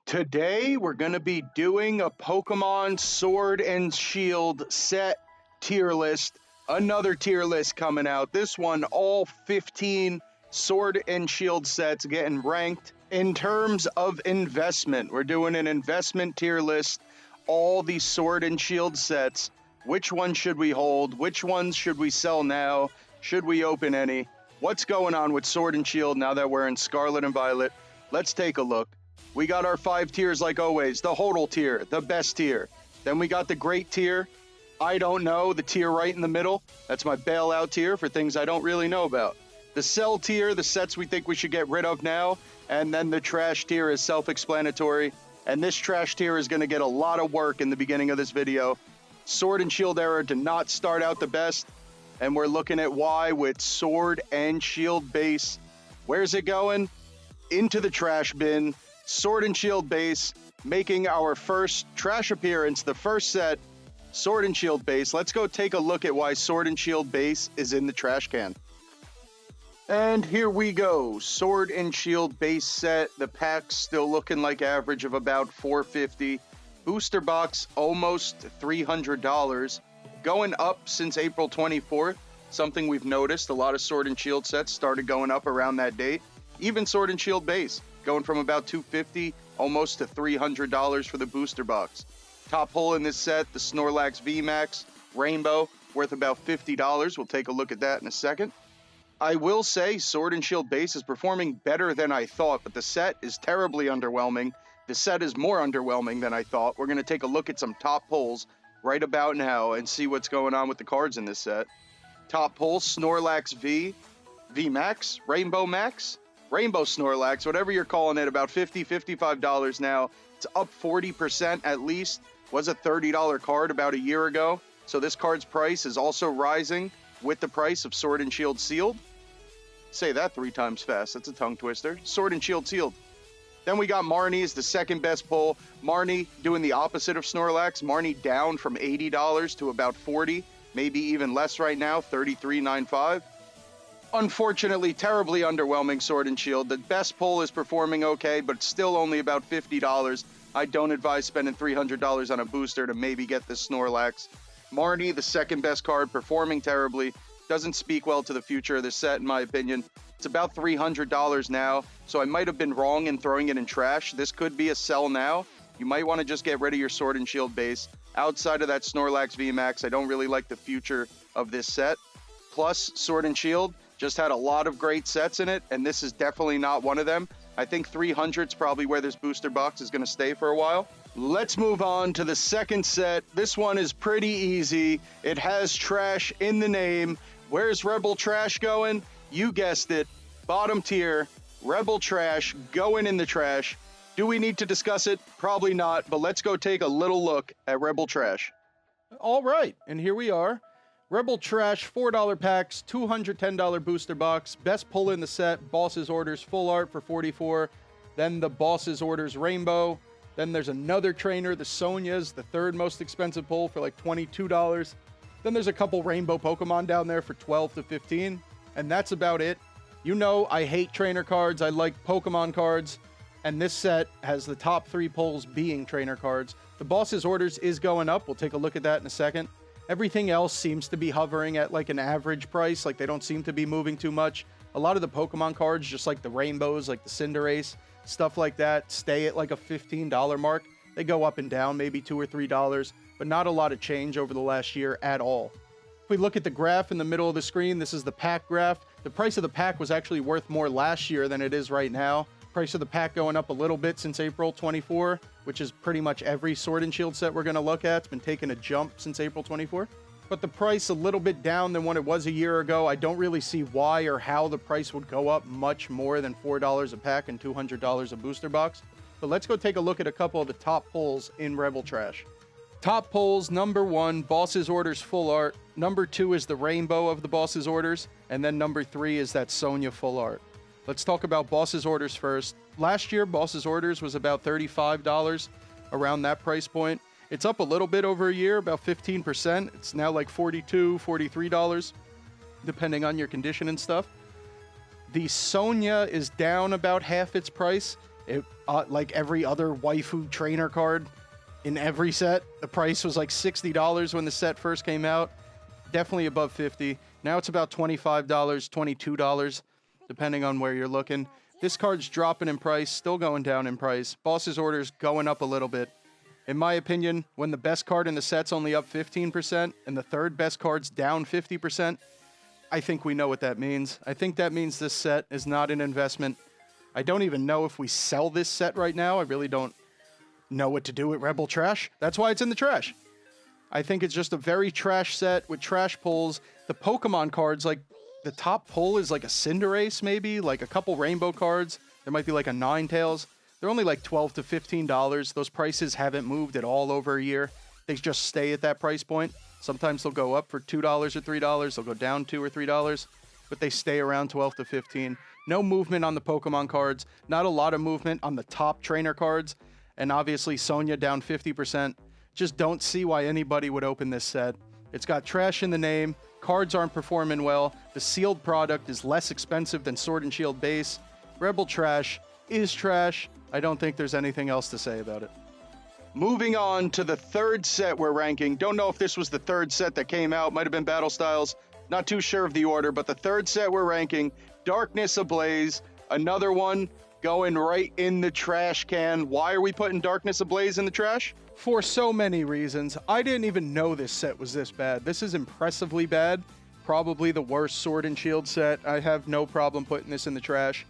Today, we're going to be doing a Pokemon Sword and Shield set tier list. Another tier list coming out. This one, all 15 Sword and Shield sets getting ranked. In terms of investment, we're doing an investment tier list. All these Sword and Shield sets. Which one should we hold? Which ones should we sell now? Should we open any? What's going on with Sword and Shield now that we're in Scarlet and Violet? Let's take a look. We got our 5 tiers like always. The HODL tier, the best tier. Then we got the great tier. I don't know, the tier right in the middle. That's my bailout tier for things I don't really know about. The sell tier, the sets we think we should get rid of now. And then the trash tier is self-explanatory. And this trash tier is going to get a lot of work in the beginning of this video. Sword and Shield era did not start out the best. And we're looking at why with Sword and Shield base. Where's it going? Into the trash bin. Sword and Shield base, making our first trash appearance, the first set, Sword and Shield base. Let's go take a look at why Sword and Shield base is in the trash can. And here we go, Sword and Shield base set. The pack's still looking like average of about $450. Booster box, almost $300. Going up since April 24th, something we've noticed. A lot of Sword and Shield sets started going up around that date. Even Sword and Shield base, going from about $250 almost to $300 for the booster box. Top pull in this set, the Snorlax VMAX Rainbow, worth about $50. We'll take a look at that in a second. I will say Sword and Shield base is performing better than I thought, but the set is terribly underwhelming. The set is more underwhelming than I thought. We're going to take a look at some top pulls right about now and see what's going on with the cards in this set. Top pull, Snorlax VMAX, Rainbow Max, Rainbow Snorlax, whatever you're calling it, about $50, $55 now. It's up 40% at least. Was a $30 card about a year ago. So this card's price is also rising with the price of Sword and Shield sealed. Say that 3 times fast. That's a tongue twister. Sword and Shield sealed. Then we got Marnie's, the second best pull. Marnie doing the opposite of Snorlax. Marnie down from $80 to about $40, maybe even less right now, $33.95. Unfortunately, terribly underwhelming Sword and Shield. The best pull is performing okay, but still only about $50. I don't advise spending $300 on a booster to maybe get this Snorlax. Marnie, the second best card, performing terribly. Doesn't speak well to the future of this set, in my opinion. It's about $300 now, so I might have been wrong in throwing it in trash. This could be a sell now. You might want to just get rid of your Sword and Shield base. Outside of that Snorlax VMAX, I don't really like the future of this set. Plus, Sword and Shield just had a lot of great sets in it, and this is definitely not one of them. I think 300 is probably where this booster box is going to stay for a while. Let's move on to the second set. This one is pretty easy. It has trash in the name. Where's Rebel Trash going? You guessed it. Bottom tier, Rebel Trash going in the trash. Do we need to discuss it? Probably not, but let's go take a little look at Rebel Trash. All right, and here we are. Rebel Trash, $4 packs, $210 booster box. Best pull in the set, Boss's Orders Full Art for $44. Then the Boss's Orders Rainbow. Then there's another trainer, the Sonia's, the third most expensive pull for like $22. Then there's a couple Rainbow Pokemon down there for $12 to $15. And that's about it. You know I hate trainer cards. I like Pokemon cards. And this set has the top 3 pulls being trainer cards. The Boss's Orders is going up. We'll take a look at that in a second. Everything else seems to be hovering at like an average price, like they don't seem to be moving too much. A lot of the Pokemon cards, just like the Rainbows, like the Cinderace, stuff like that, stay at like a $15 mark. They go up and down, maybe $2 or $3, but not a lot of change over the last year at all. If we look at the graph in the middle of the screen, this is the pack graph. The price of the pack was actually worth more last year than it is right now. Price of the pack going up a little bit since April 24, which is pretty much every Sword and Shield set we're going to look at. It's been taking a jump since April 24. But the price a little bit down than what it was a year ago. I don't really see why or how the price would go up much more than $4 a pack and $200 a booster box. But let's go take a look at a couple of the top pulls in Rebel Trash. Top pulls, number 1, Boss's Orders Full Art. Number 2 is the Rainbow of the Boss's Orders. And then number 3 is that Sonia Full Art. Let's talk about Boss's Orders first. Last year, Boss's Orders was about $35, around that price point. It's up a little bit over a year, about 15%. It's now like $42, $43, depending on your condition and stuff. The Sonia is down about half its price. It like every other waifu trainer card in every set, the price was like $60 when the set first came out. Definitely above $50. Now it's about $25, $22, depending on where you're looking. This card's dropping in price, still going down in price. Boss's Orders going up a little bit. In my opinion, when the best card in the set's only up 15% and the third best card's down 50%, I think we know what that means. I think that means this set is not an investment. I don't even know if we sell this set right now. I really don't know what to do with Rebel Trash. That's why it's in the trash. I think it's just a very trash set with trash pulls. The Pokemon cards, like the top pull is like a Cinderace maybe, like a couple rainbow cards. There might be like a Ninetales. They're only like $12 to $15. Those prices haven't moved at all over a year. They just stay at that price point. Sometimes they'll go up for $2 or $3. They'll go down $2 or $3, but they stay around 12 to 15. No movement on the Pokemon cards. Not a lot of movement on the top trainer cards. And obviously Sonya down 50%. Just don't see why anybody would open this set. It's got trash in the name. Cards aren't performing well. The sealed product is less expensive than Sword and Shield base. Rebel Trash is trash. I don't think there's anything else to say about it. Moving on to the third set we're ranking. Don't know if this was the third set that came out. Might have been Battle Styles. Not too sure of the order, but the third set we're ranking, Darkness Ablaze. Another one going right in the trash can. Why are we putting Darkness Ablaze in the trash? For so many reasons. I didn't even know this set was this bad. This is impressively bad. Probably the worst Sword and Shield set. I have no problem putting this in the trash.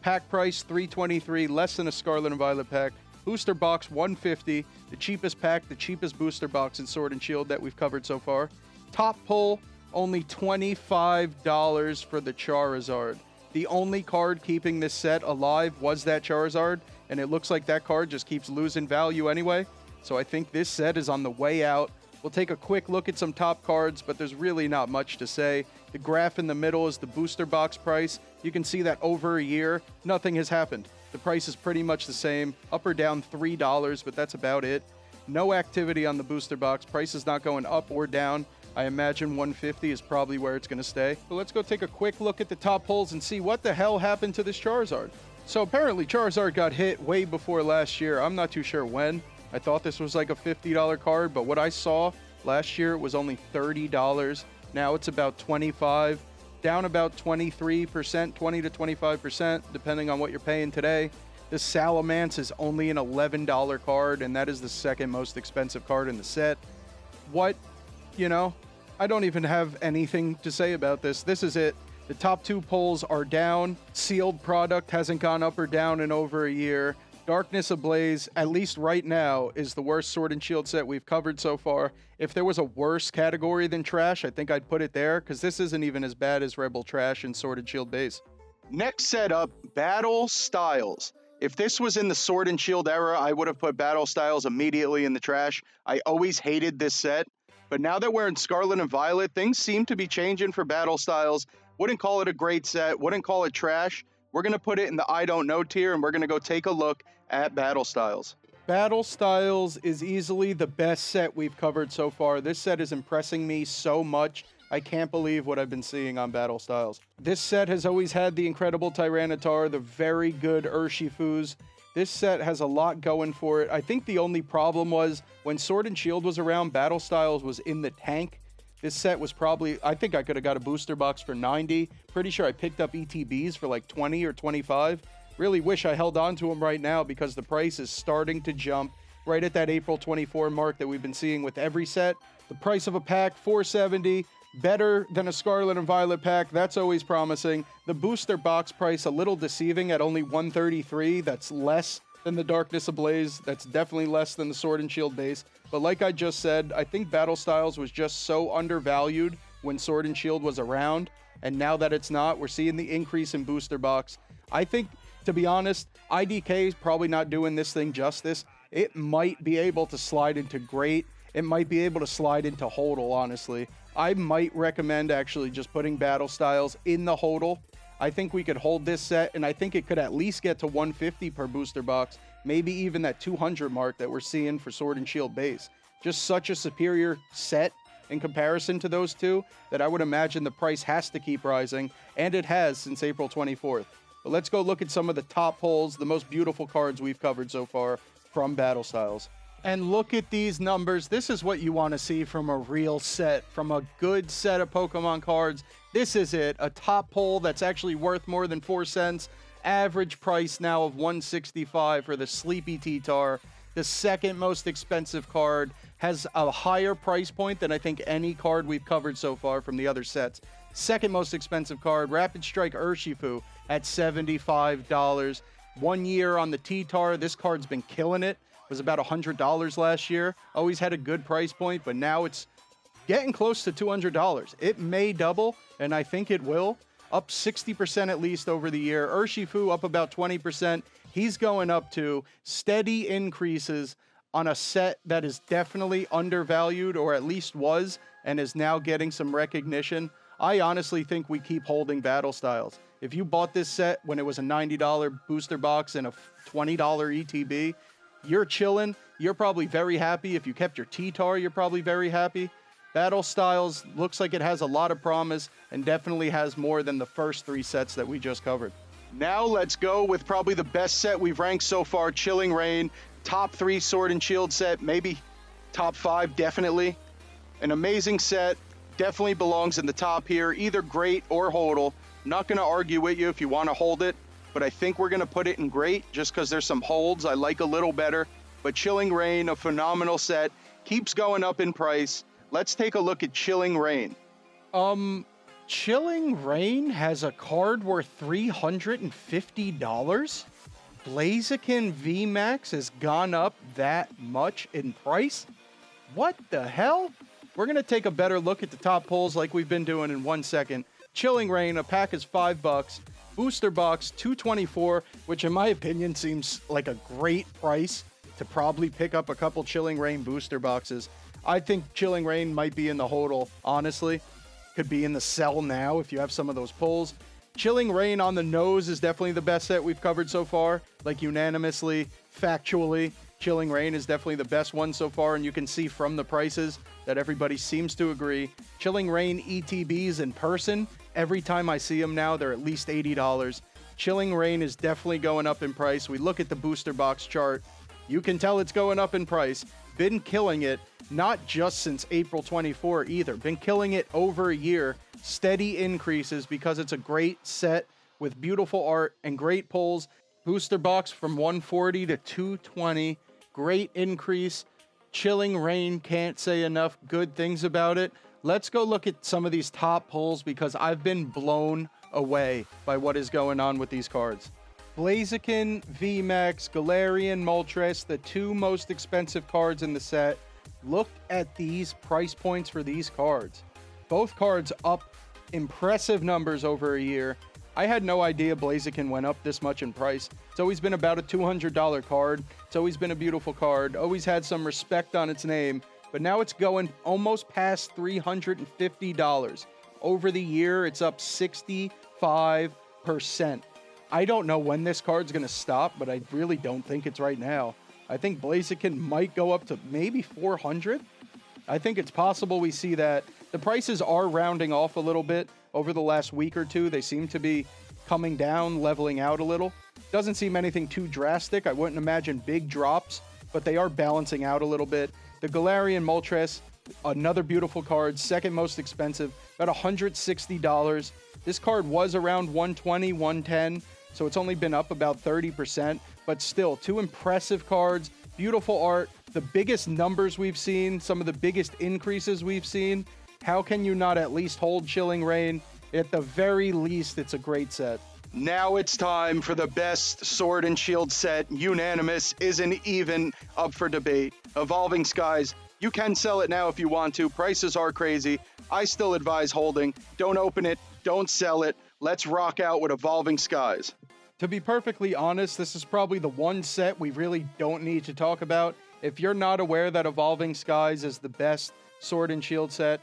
Pack price $323, less than a Scarlet and Violet pack. Booster box $150, the cheapest pack, the cheapest booster box in Sword and Shield that we've covered so far. Top pull, only $25 for the Charizard. The only card keeping this set alive was that Charizard, and it looks like that card just keeps losing value anyway. So I think this set is on the way out. We'll take a quick look at some top cards, but there's really not much to say. The graph in the middle is the booster box price. You can see that over a year, nothing has happened. The price is pretty much the same, up or down $3, but that's about it. No activity on the booster box. Price is not going up or down. I imagine 150 is probably where it's going to stay. But let's go take a quick look at the top pulls and see what the hell happened to this Charizard. So apparently Charizard got hit way before last year. I'm not too sure when. I thought this was like a $50 card, but what I saw last year was only $30. Now it's about $25, down about 23%, 20 to 25%, depending on what you're paying today. This Salamence is only an $11 card, and that is the second most expensive card in the set. What, I don't even have anything to say about this. This is it. The top two pulls are down. Sealed product hasn't gone up or down in over a year. Darkness Ablaze, at least right now, is the worst Sword and Shield set we've covered so far. If there was a worse category than trash, I think I'd put it there, because this isn't even as bad as Rebel Trash and Sword and Shield base. Next set up, Battle Styles. If this was in the Sword and Shield era, I would have put Battle Styles immediately in the trash. I always hated this set, but now that we're in Scarlet and Violet, things seem to be changing for Battle Styles. Wouldn't call it a great set, wouldn't call it trash. We're going to put it in the I don't know tier, and we're going to go take a look at Battle Styles. Battle Styles is easily the best set we've covered so far. This set is impressing me so much. I can't believe what I've been seeing on Battle Styles. This set has always had the incredible Tyranitar, the very good Urshifus. This set has a lot going for it. I think the only problem was when Sword and Shield was around, Battle Styles was in the tank. This set was probably, I think I could have got a booster box for 90. Pretty sure I picked up ETBs for like 20 or 25. Really wish I held on to them right now because the price is starting to jump right at that April 24 mark that we've been seeing with every set. The price of a pack, $470. Better than a Scarlet and Violet pack. That's always promising. The booster box price, a little deceiving at only $133. That's less than the Darkness Ablaze. That's definitely less than the Sword and Shield base. But like I just said, I think Battle Styles was just so undervalued when Sword and Shield was around. And now that it's not, we're seeing the increase in booster box. I think, to be honest, IDK is probably not doing this thing justice. It might be able to slide into Great. It might be able to slide into HODL, honestly. I might recommend actually just putting Battle Styles in the HODL. I think we could hold this set, and I think it could at least get to 150 per booster box, maybe even that 200 mark that we're seeing for Sword and Shield base. Just such a superior set in comparison to those two that I would imagine the price has to keep rising, and it has since April 24th. But let's go look at some of the top pulls, the most beautiful cards we've covered so far from Battle Styles. And look at these numbers. This is what you want to see from a real set, from a good set of Pokemon cards. This is it, a top pull that's actually worth more than 4 cents. Average price now of $165 for the Sleepy T-Tar. The second most expensive card, has a higher price point than I think any card we've covered so far from the other sets. Second most expensive card, Rapid Strike Urshifu at $75. 1 year on the T-Tar. This card's been killing it. Was about $100 last year. Always had a good price point, but now it's getting close to $200. It may double, and I think it will. Up 60% at least over the year. Urshifu up about 20%. He's going up to steady increases on a set that is definitely undervalued, or at least was, and is now getting some recognition. I honestly think we keep holding Battle Styles. If you bought this set when it was a $90 booster box and a $20 ETB, you're chilling. You're probably very happy. If you kept your T-Tar, you're probably very happy. Battle Styles looks like it has a lot of promise and definitely has more than the first 3 sets that we just covered. Now let's go with probably the best set we've ranked so far, Chilling Reign. Top 3 Sword and Shield set, maybe top 5, definitely. An amazing set, definitely belongs in the top here, either great or HODL. Not going to argue with you if you want to hold it, but I think we're going to put it in great just because there's some holds I like a little better. But Chilling Reign, a phenomenal set, keeps going up in price. Let's take a look at Chilling Reign. Chilling Reign has a card worth $350? Blaziken VMAX has gone up that much in price? What the hell? We're going to take a better look at the top pulls like we've been doing in 1 second. Chilling Reign, a pack is $5. Booster box, $224, which in my opinion seems like a great price to probably pick up a couple Chilling Reign booster boxes. I think Chilling Reign might be in the HODL, honestly. Could be in the sell now if you have some of those pulls. Chilling Reign on the nose is definitely the best set we've covered so far. Like unanimously, factually, Chilling Reign is definitely the best one so far, and you can see from the prices that everybody seems to agree. Chilling Reign ETBs in person, every time I see them now, they're at least $80. Chilling Reign is definitely going up in price. We look at the booster box chart. You can tell it's going up in price. Been killing it, not just since April 24 either. Been killing it over a year. Steady increases because it's a great set with beautiful art and great pulls. Booster box from 140 to 220. Great increase. Chilling Reign, can't say enough good things about it. Let's go look at some of these top pulls because I've been blown away by what is going on with these cards. Blaziken, VMAX, Galarian, Moltres, the 2 most expensive cards in the set. Look at these price points for these cards. Both cards up impressive numbers over a year. I had no idea Blaziken went up this much in price. It's always been about a $200 card. It's always been a beautiful card. Always had some respect on its name. But now it's going almost past $350. Over the year, it's up 65%. I don't know when this card's going to stop, but I really don't think it's right now. I think Blaziken might go up to maybe 400. I think it's possible we see that. The prices are rounding off a little bit over the last week or two. They seem to be coming down, leveling out a little. Doesn't seem anything too drastic. I wouldn't imagine big drops, but they are balancing out a little bit. The Galarian Moltres, another beautiful card, second most expensive, about $160. This card was around $120, $110, so it's only been up about 30%, but still, 2 impressive cards, beautiful art, the biggest numbers we've seen, some of the biggest increases we've seen. How can you not at least hold Chilling Reign? At the very least, it's a great set. Now it's time for the best Sword and Shield set. Unanimous, isn't even up for debate. Evolving Skies. You can sell it now if you want to. Prices are crazy. I still advise holding. Don't open it. Don't sell it. Let's rock out with Evolving Skies. To be perfectly honest, this is probably the one set we really don't need to talk about. If you're not aware that Evolving Skies is the best Sword and Shield set,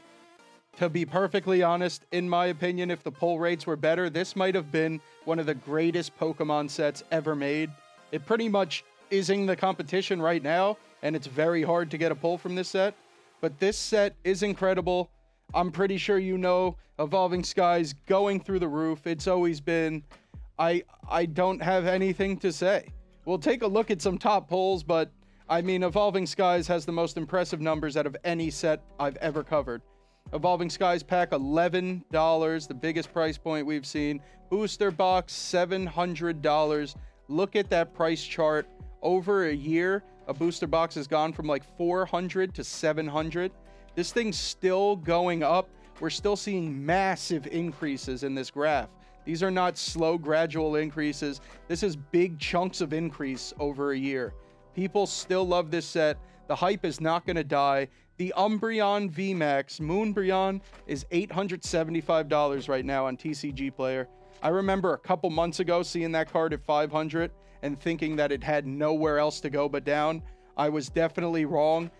to be perfectly honest, in my opinion, if the pull rates were better, this might have been one of the greatest Pokemon sets ever made. It pretty much is in the competition right now, and it's very hard to get a pull from this set. But this set is incredible. I'm pretty sure you know Evolving Skies going through the roof. It's always been I don't have anything to say. We'll take a look at some top pulls, but I mean, Evolving Skies has the most impressive numbers out of any set I've ever covered. Evolving Skies pack, $11, the biggest price point we've seen. Booster box, $700. Look at that price chart. Over a year, a booster box has gone from like $400 to $700. This thing's still going up. We're still seeing massive increases in this graph. These are not slow, gradual increases. This is big chunks of increase over a year. People still love this set. The hype is not going to die. The Umbreon VMAX Moonbreon is $875 right now on TCG Player. I remember a couple months ago seeing that card at $500 and thinking that it had nowhere else to go but down. I was definitely wrong.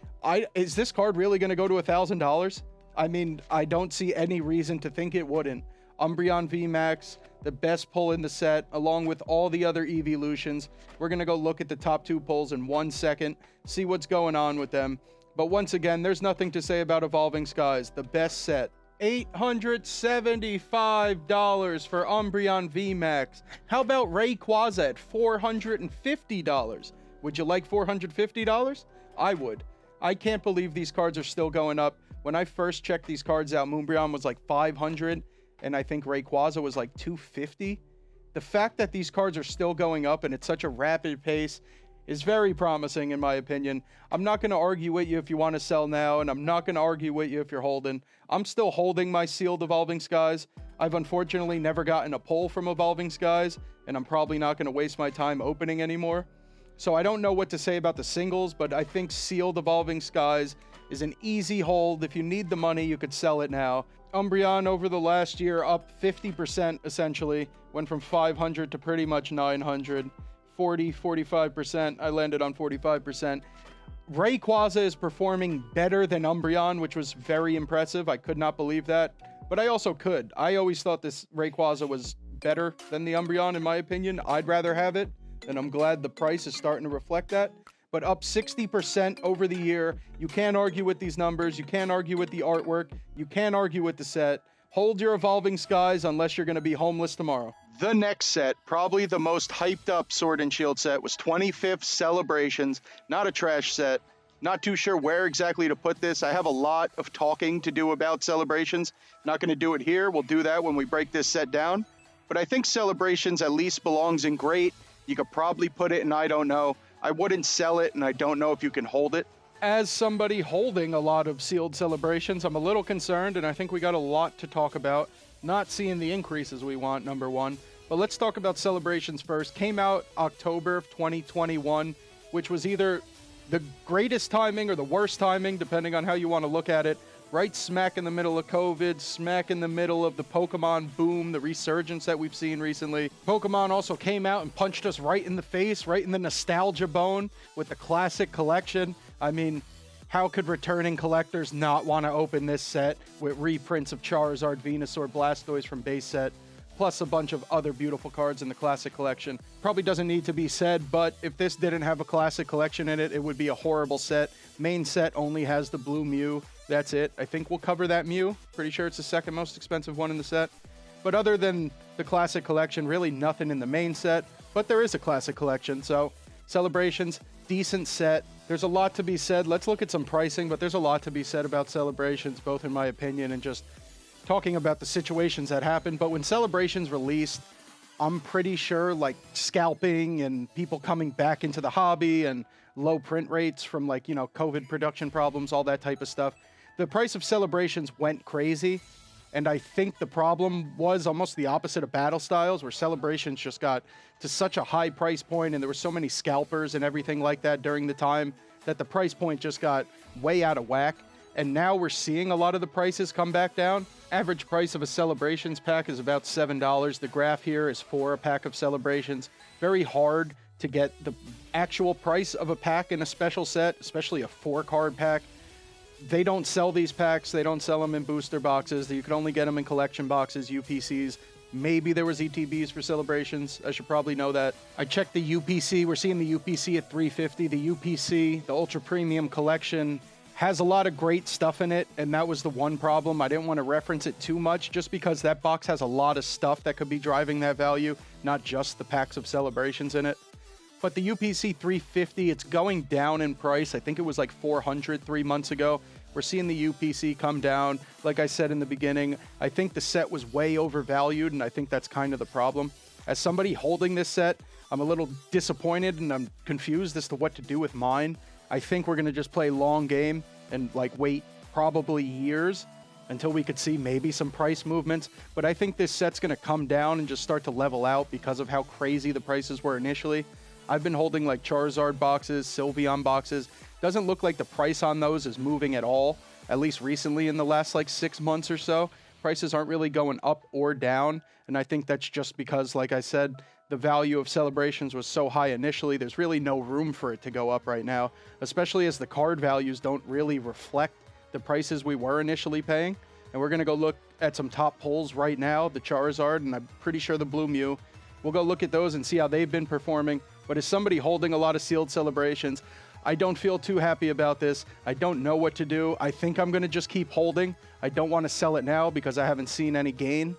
Is this card really going to go to $1,000? I mean, I don't see any reason to think it wouldn't. Umbreon VMAX, the best pull in the set, along with all the other evolutions. We're going to go look at the top two pulls in 1 second, see what's going on with them. But once again, there's nothing to say about Evolving Skies, the best set. $875 for Umbreon VMAX. How about Rayquaza at $450? Would you like $450? I would. I can't believe these cards are still going up. When I first checked these cards out, Moonbreon was like $500, and I think Rayquaza was like $250. The fact that these cards are still going up and at such a rapid pace is very promising, in my opinion. I'm not going to argue with you if you want to sell now, and I'm not going to argue with you if you're holding. I'm still holding my sealed Evolving Skies. I've unfortunately never gotten a pull from Evolving Skies, and I'm probably not going to waste my time opening anymore. So I don't know what to say about the singles, but I think sealed Evolving Skies is an easy hold. If you need the money, you could sell it now. Umbreon over the last year up 50% essentially. Went from 500 to pretty much 900. 45%. I landed on 45%. Rayquaza is performing better than Umbreon, which was very impressive. I could not believe that, but I also could. I always thought this Rayquaza was better than the Umbreon, in my opinion. I'd rather have it, and I'm glad the price is starting to reflect that. But up 60% over the year. You can't argue with these numbers. You can't argue with the artwork. You can't argue with the set. Hold your Evolving Skies unless you're going to be homeless tomorrow. The next set, probably the most hyped up Sword and Shield set, was 25th Celebrations. Not a trash set. Not too sure where exactly to put this. I have a lot of talking to do about Celebrations. Not going to do it here. We'll do that when we break this set down. But I think Celebrations at least belongs in Great. You could probably put it in I don't know. I wouldn't sell it, and I don't know if you can hold it. As somebody holding a lot of sealed Celebrations, I'm a little concerned, and I think we got a lot to talk about. Not seeing the increases we want, number one. But let's talk about Celebrations first. Came out October of 2021, which was either the greatest timing or the worst timing, depending on how you want to look at it. Right smack in the middle of COVID, smack in the middle of the Pokemon boom, the resurgence that we've seen recently. Pokemon also came out and punched us right in the face, right in the nostalgia bone with the classic collection. I mean, how could returning collectors not want to open this set with reprints of Charizard, Venusaur, Blastoise from base set, plus a bunch of other beautiful cards in the classic collection? Probably doesn't need to be said, but if this didn't have a classic collection in it, it would be a horrible set. Main set only has the blue Mew. That's it. I think we'll cover that Mew. Pretty sure it's the second most expensive one in the set. But other than the classic collection, really nothing in the main set. But there is a classic collection, so Celebrations, decent set. There's a lot to be said. Let's look at some pricing, but there's a lot to be said about Celebrations, both in my opinion and just talking about the situations that happened. But when Celebrations released, I'm pretty sure like scalping and people coming back into the hobby and low print rates from like, you know, COVID production problems, all that type of stuff. The price of Celebrations went crazy. And I think the problem was almost the opposite of Battle Styles, where Celebrations just got to such a high price point and there were so many scalpers and everything like that during the time that the price point just got way out of whack. And now we're seeing a lot of the prices come back down. Average price of a Celebrations pack is about $7. The graph here is for a pack of Celebrations. Very hard to get the actual price of a pack in a special set, especially a 4-card pack. They don't sell these packs. They don't sell them in booster boxes. You can only get them in collection boxes, UPCs. Maybe there was ETBs for Celebrations. I should probably know that. I checked the UPC. We're seeing the UPC at $350. The UPC, the Ultra Premium Collection, has a lot of great stuff in it, and that was the one problem. I didn't want to reference it too much just because that box has a lot of stuff that could be driving that value, not just the packs of celebrations in it. But the UPC 350, it's going down in price. I think it was like 400 3 months ago. We're seeing the UPC come down. Like I said in the beginning, I think the set was way overvalued, and I think that's kind of the problem. As somebody holding this set, I'm a little disappointed and I'm confused as to what to do with mine. I think we're going to just play long game and like wait probably years until we could see maybe some price movements. But I think this set's going to come down and just start to level out because of how crazy the prices were initially. I've been holding like Charizard boxes, Sylveon boxes. Doesn't look like the price on those is moving at all, at least recently in the last like 6 months or so. Prices aren't really going up or down. And I think that's just because, like I said, the value of celebrations was so high initially, there's really no room for it to go up right now, especially as the card values don't really reflect the prices we were initially paying. And we're going to go look at some top pulls right now, the Charizard, and I'm pretty sure the Blue Mew. We'll go look at those and see how they've been performing. But as somebody holding a lot of sealed celebrations, I don't feel too happy about this. I don't know what to do. I think I'm going to just keep holding. I don't want to sell it now because I haven't seen any gain.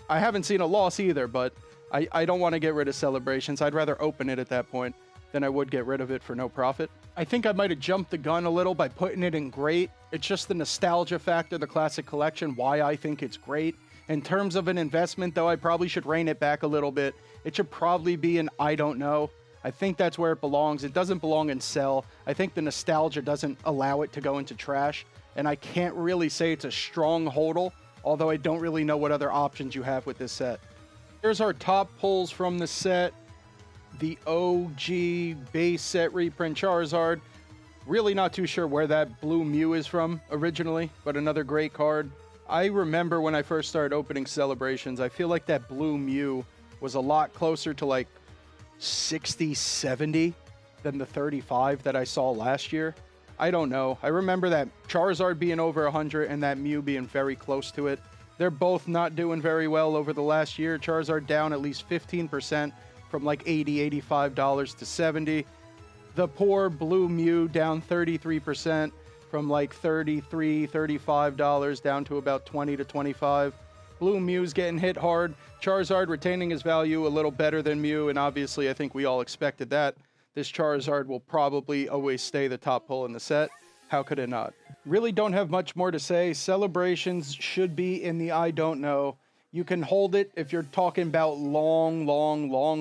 I haven't seen a loss either, but I don't want to get rid of celebrations. I'd rather open it at that point than I would get rid of it for no profit. I think I might have jumped the gun a little by putting it in great. It's just the nostalgia factor, the classic collection, why I think it's great. In terms of an investment, though, I probably should rein it back a little bit. It should probably be an I don't know. I think that's where it belongs. It doesn't belong in sell. I think the nostalgia doesn't allow it to go into trash. And I can't really say it's a strong HODL, although I don't really know what other options you have with this set. Here's our top pulls from the set. The OG base set reprint Charizard. Really not too sure where that Blue Mew is from originally, but another great card. I remember when I first started opening celebrations, I feel like that Blue Mew was a lot closer to like 60, 70 than the 35 that I saw last year. I don't know. I remember that Charizard being over 100 and that Mew being very close to it. They're both not doing very well over the last year. Charizard down at least 15% from like $80, $85 to $70. The poor Blue Mew down 33% from like $33, $35 down to about $20 to $25. Blue Mew's getting hit hard. Charizard retaining his value a little better than Mew, and obviously I think we all expected that. This Charizard will probably always stay the top pull in the set. How could it not? Really don't have much more to say. Celebrations should be in the I don't know. You can hold it if you're talking about long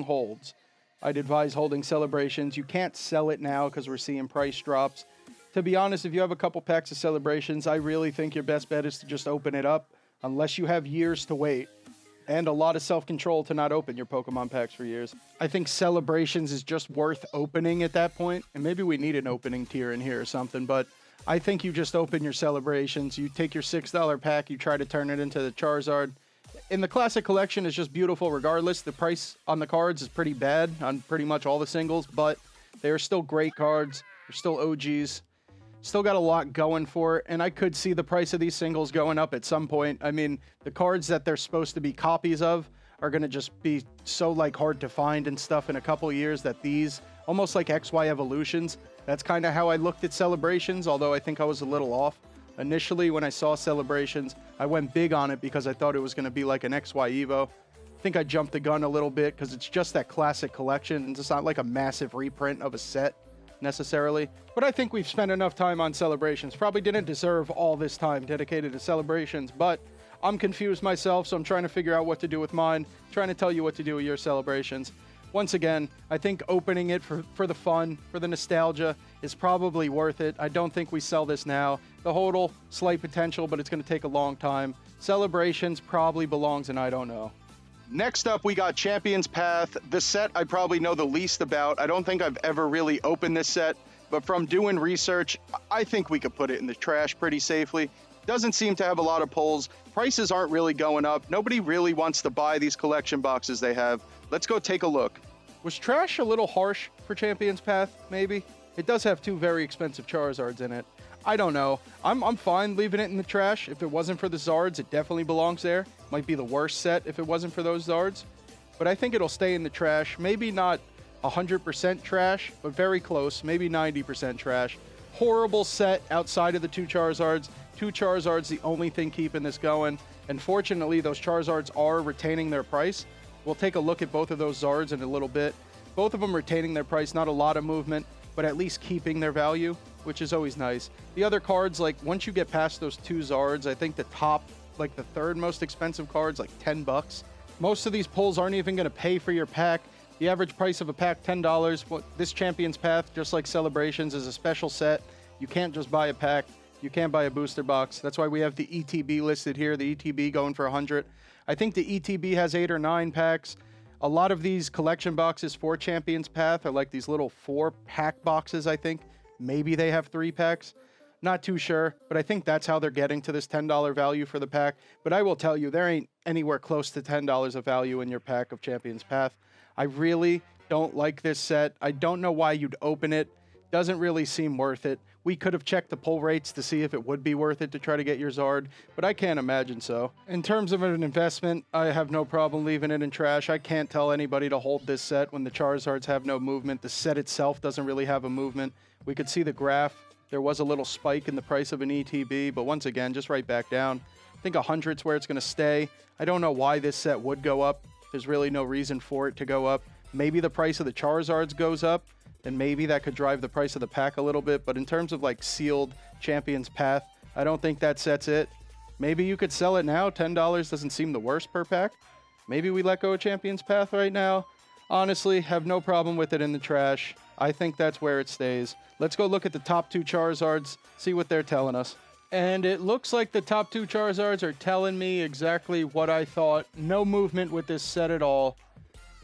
holds. I'd advise holding celebrations. You can't sell it now because we're seeing price drops. To be honest, if you have a couple packs of celebrations, I really think your best bet is to just open it up unless you have years to wait and a lot of self-control to not open your Pokemon packs for years. I think celebrations is just worth opening at that point, and maybe we need an opening tier in here or something, but I think you just open your celebrations, you take your $6 pack, you try to turn it into the Charizard. In the classic collection, it's just beautiful regardless. The price on the cards is pretty bad on pretty much all the singles, but they are still great cards. They're still OGs. Still got a lot going for it, and I could see the price of these singles going up at some point. I mean, the cards that they're supposed to be copies of are going to just be so like hard to find and stuff in a couple of years that these, almost like XY evolutions, that's kind of how I looked at celebrations, although I think I was a little off. Initially, when I saw celebrations, I went big on it because I thought it was going to be like an XY Evo. I think I jumped the gun a little bit because it's just that classic collection, and it's not like a massive reprint of a set necessarily. But I think we've spent enough time on celebrations. Probably didn't deserve all this time dedicated to celebrations, but I'm confused myself, so I'm trying to figure out what to do with mine, trying to tell you what to do with your celebrations. Once again, I think opening it for the fun, for the nostalgia, is probably worth it. I don't think we sell this now. The HODL, slight potential, but it's going to take a long time. Celebrations probably belongs in I don't know. Next up, we got Champion's Path, the set I probably know the least about. I don't think I've ever really opened this set, but from doing research, I think we could put it in the trash pretty safely. Doesn't seem to have a lot of pulls. Prices aren't really going up. Nobody really wants to buy these collection boxes they have. Let's go take a look. Was trash a little harsh for Champion's Path, maybe? It does have two very expensive Charizards in it. I don't know. I'm fine leaving it in the trash. If it wasn't for the Zards, it definitely belongs there. Might be the worst set if it wasn't for those Zards. But I think it'll stay in the trash. Maybe not 100% trash, but very close. Maybe 90% trash. Horrible set outside of the 2 Charizards. 2 Charizards, the only thing keeping this going. And fortunately, those Charizards are retaining their price. We'll take a look at both of those Zards in a little bit. Both of them retaining their price, not a lot of movement, but at least keeping their value, which is always nice. The other cards, like once you get past those 2 Zards, I think the top, like the third most expensive cards, like $10. Most of these pulls aren't even going to pay for your pack. The average price of a pack, $10. Well, this Champion's Path, just like Celebrations, is a special set. You can't just buy a pack. You can't buy a booster box. That's why we have the ETB listed here. The ETB going for 100. I think the ETB has 8 or 9 packs. A lot of these collection boxes for Champion's Path are like these little 4-pack boxes, I think. Maybe they have 3 packs. Not too sure, but I think that's how they're getting to this $10 value for the pack. But I will tell you, there ain't anywhere close to $10 of value in your pack of Champion's Path. I really don't like this set. I don't know why you'd open it. Doesn't really seem worth it. We could have checked the pull rates to see if it would be worth it to try to get your Zard, but I can't imagine so. In terms of an investment, I have no problem leaving it in trash. I can't tell anybody to hold this set when the Charizards have no movement. The set itself doesn't really have a movement. We could see the graph. There was a little spike in the price of an ETB, but once again, just right back down. I think 100's where it's going to stay. I don't know why this set would go up. There's really no reason for it to go up. Maybe the price of the Charizards goes up, and maybe that could drive the price of the pack a little bit. But in terms of like sealed Champion's Path, I don't think that sets it. Maybe you could sell it now. $10 doesn't seem the worst per pack. Maybe we let go of Champion's Path right now. Honestly, have no problem with it in the trash. I think that's where it stays. Let's go look at the top 2 Charizards, see what they're telling us. And it looks like the top 2 Charizards are telling me exactly what I thought. No movement with this set at all.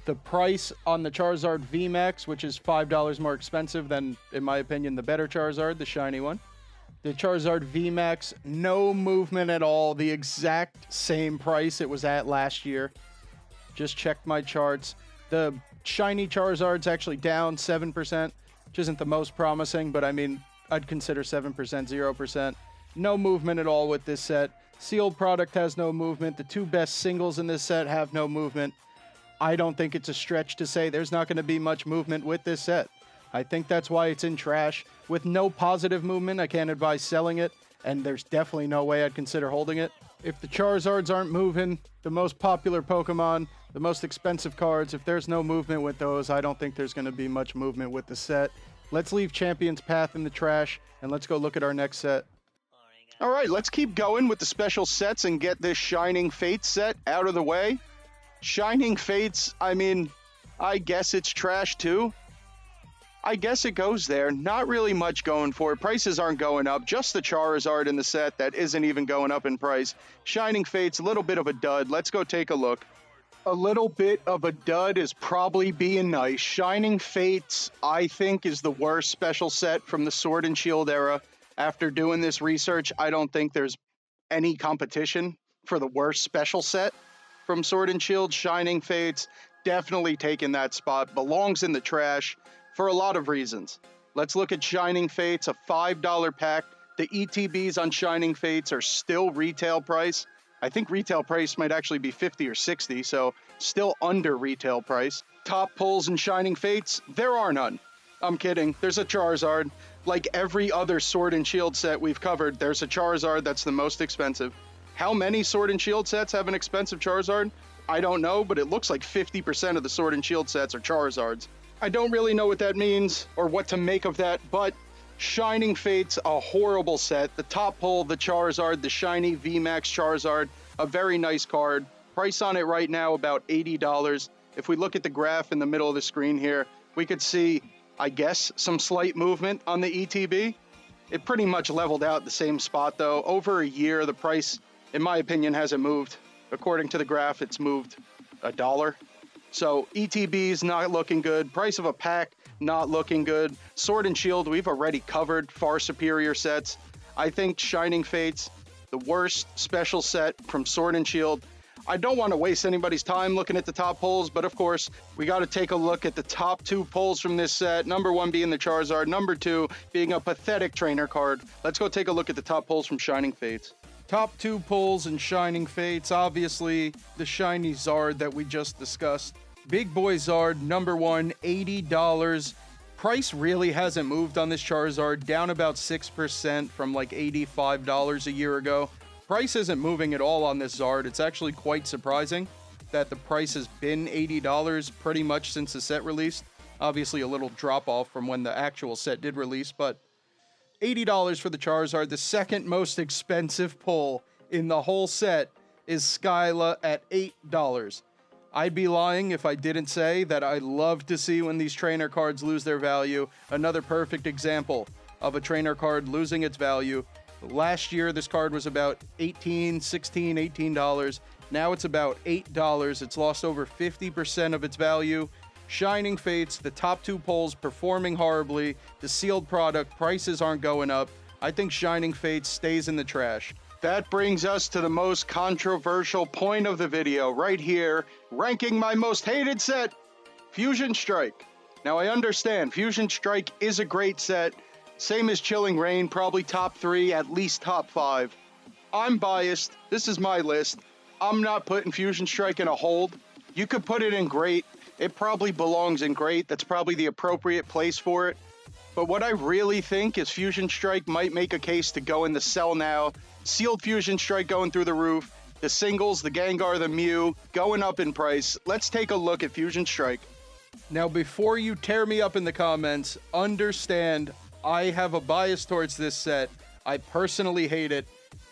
The price on the Charizard VMAX, which is $5 more expensive than, in my opinion, the better Charizard, the shiny one. The Charizard VMAX, no movement at all. The exact same price it was at last year. Just checked my charts. The shiny Charizard's actually down 7%, which isn't the most promising, but I mean, I'd consider 7% 0%. No movement at all with this set. Sealed product has no movement. The 2 best singles in this set have no movement. I don't think it's a stretch to say there's not going to be much movement with this set. I think that's why it's in trash. With no positive movement, I can't advise selling it, and there's definitely no way I'd consider holding it. If the Charizards aren't moving, the most popular Pokemon, the most expensive cards, if there's no movement with those, I don't think there's going to be much movement with the set. Let's leave Champion's Path in the trash, and let's go look at our next set. All right, let's keep going with the special sets and get this Shining Fates set out of the way. Shining Fates, I mean, I guess it's trash too. I guess it goes there. Not really much going for it. Prices aren't going up. Just the Charizard in the set that isn't even going up in price. Shining Fates, a little bit of a dud. Let's go take a look. A little bit of a dud is probably being nice. Shining Fates, I think, is the worst special set from the Sword and Shield era. After doing this research, I don't think there's any competition for the worst special set from Sword and Shield. Shining Fates, definitely taking that spot. Belongs in the trash for a lot of reasons. Let's look at Shining Fates, a $5 pack. The ETBs on Shining Fates are still retail price. I think retail price might actually be 50 or 60, so still under retail price. Top pulls in Shining Fates, there are none. I'm kidding. There's a Charizard. Like every other Sword and Shield set we've covered, there's a Charizard that's the most expensive. How many Sword and Shield sets have an expensive Charizard? I don't know, but it looks like 50% of the Sword and Shield sets are Charizards. I don't really know what that means or what to make of that, but Shining Fates, a horrible set. The top pull, the Charizard, the shiny VMAX Charizard, a very nice card. Price on it right now, about $80. If we look at the graph in the middle of the screen here, we could see, I guess, some slight movement on the ETB. It pretty much leveled out the same spot though. Over a year, the price, in my opinion, hasn't moved. According to the graph, it's moved $1. So ETB's not looking good. Price of a pack, not looking good. Sword and Shield, we've already covered far superior sets. I think Shining Fates, the worst special set from Sword and Shield. I don't want to waste anybody's time looking at the top pulls, but of course, we got to take a look at the top 2 pulls from this set. Number 1 being the Charizard, number 2 being a pathetic trainer card. Let's go take a look at the top pulls from Shining Fates. Top 2 pulls in Shining Fates, obviously the shiny Zard that we just discussed. Big Boy Zard, number 1, $80. price really hasn't moved on this Charizard, down about 6% from like $85 a year ago. Price isn't moving at all on this Zard. It's actually quite surprising that the price has been $80 pretty much since the set released. Obviously a little drop off from when the actual set did release, but $80 for the Charizard. The second most expensive pull in the whole set is Skyla at $8. I'd be lying if I didn't say that I love to see when these trainer cards lose their value. Another perfect example of a trainer card losing its value. Last year, this card was about $18, $16, $18. Now it's about $8. It's lost over 50% of its value. Shining Fates, the top two pulls performing horribly. The sealed product, prices aren't going up. I think Shining Fates stays in the trash. That brings us to the most controversial point of the video right here, ranking my most hated set, Fusion Strike. Now I understand, Fusion Strike is a great set, same as Chilling Reign, probably top 3, at least top 5. I'm biased, this is my list. I'm not putting Fusion Strike in a hold. You could put it in great, it probably belongs in great, that's probably the appropriate place for it. But what I really think is Fusion Strike might make a case to go in the sell now. Sealed Fusion Strike going through the roof. The singles, the Gengar, the Mew, going up in price. Let's take a look at Fusion Strike. Now, before you tear me up in the comments, understand I have a bias towards this set. I personally hate it,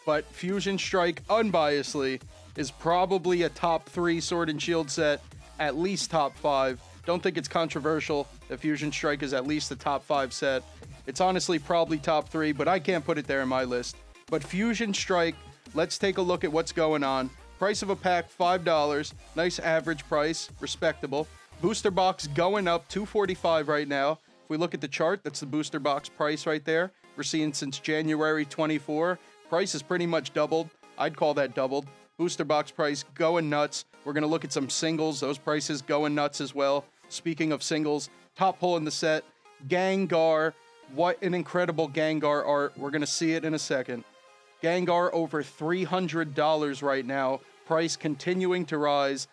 but Fusion Strike, unbiasedly, is probably a top 3 Sword and Shield set, at least top 5. Don't think it's controversial that Fusion Strike is at least a top 5 set. It's honestly probably top 3, but I can't put it there in my list. But Fusion Strike, let's take a look at what's going on. Price of a pack, $5. Nice average price, respectable. Booster box going up, $245 right now. If we look at the chart, that's the booster box price right there. We're seeing since January 24. Price is pretty much doubled. I'd call that doubled. Booster box price going nuts. We're going to look at some singles. Those prices going nuts as well. Speaking of singles, top pull in the set, Gengar. What an incredible Gengar art. We're going to see it in a second. Gengar over $300 right now. Price continuing to rise.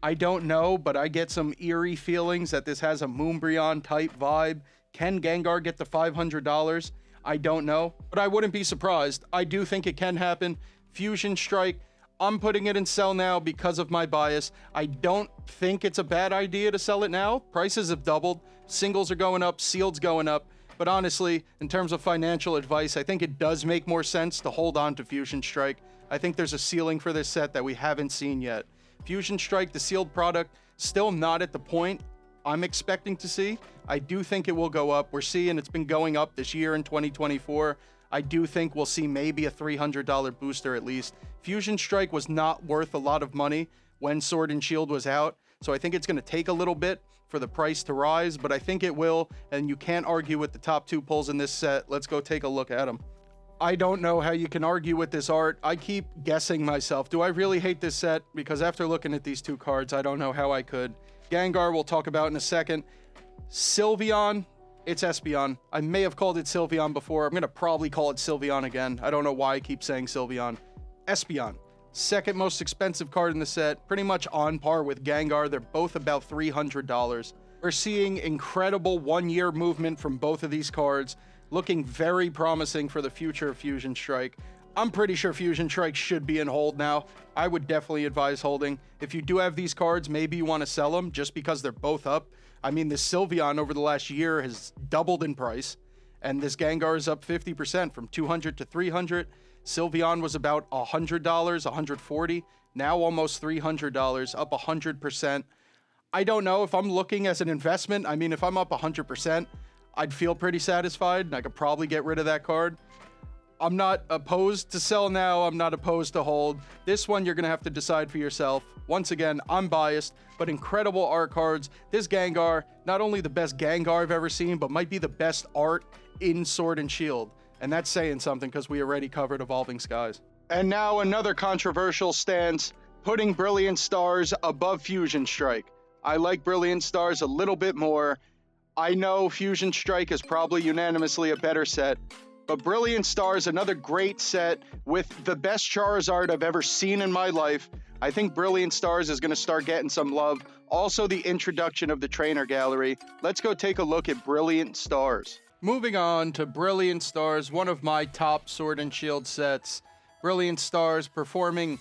I don't know, but I get some eerie feelings that this has a Moonbreon type vibe. Can Gengar get to $500? I don't know, but I wouldn't be surprised. I do think it can happen. Fusion Strike, I'm putting it in sell now because of my bias. I don't think it's a bad idea to sell it now. Prices have doubled. Singles are going up, sealed's going up. But honestly, in terms of financial advice, I think it does make more sense to hold on to Fusion Strike. I think there's a ceiling for this set that we haven't seen yet. Fusion Strike, the sealed product, still not at the point I'm expecting to see. I do think it will go up. We're seeing it's been going up this year in 2024. I do think we'll see maybe a $300 booster at least. Fusion Strike was not worth a lot of money when Sword and Shield was out, so I think it's going to take a little bit for the price to rise, but I think it will, and you can't argue with the top 2 pulls in this set. Let's go take a look at them. I don't know how you can argue with this art. I keep guessing myself. Do I really hate this set? Because after looking at these 2 cards, I don't know how I could. Gengar we'll talk about in a second. Sylveon, it's Espeon. I may have called it Sylveon before. I'm going to probably call it Sylveon again. I don't know why I keep saying Sylveon. Espeon, second most expensive card in the set, pretty much on par with Gengar. They're both about $300. We're seeing incredible 1-year movement from both of these cards, looking very promising for the future of Fusion Strike. I'm pretty sure Fusion Strike should be in hold now. I would definitely advise holding. If you do have these cards, maybe you want to sell them just because they're both up. I mean, this Sylveon over the last year has doubled in price, and this Gengar is up 50% from $200 to $300. Sylveon was about $100, $140, now almost $300, up 100%. I don't know if I'm looking as an investment. I mean, if I'm up 100%, I'd feel pretty satisfied, and I could probably get rid of that card. I'm not opposed to sell now. I'm not opposed to hold. This one, you're going to have to decide for yourself. Once again, I'm biased, but incredible art cards. This Gengar, not only the best Gengar I've ever seen, but might be the best art in Sword and Shield. And that's saying something because we already covered Evolving Skies. And now another controversial stance, putting Brilliant Stars above Fusion Strike. I like Brilliant Stars a little bit more. I know Fusion Strike is probably unanimously a better set, but Brilliant Stars, another great set with the best Charizard I've ever seen in my life. I think Brilliant Stars is going to start getting some love. Also, the introduction of the trainer gallery. Let's go take a look at Brilliant Stars. Moving on to Brilliant Stars, one of my top Sword and Shield sets. Brilliant Stars performing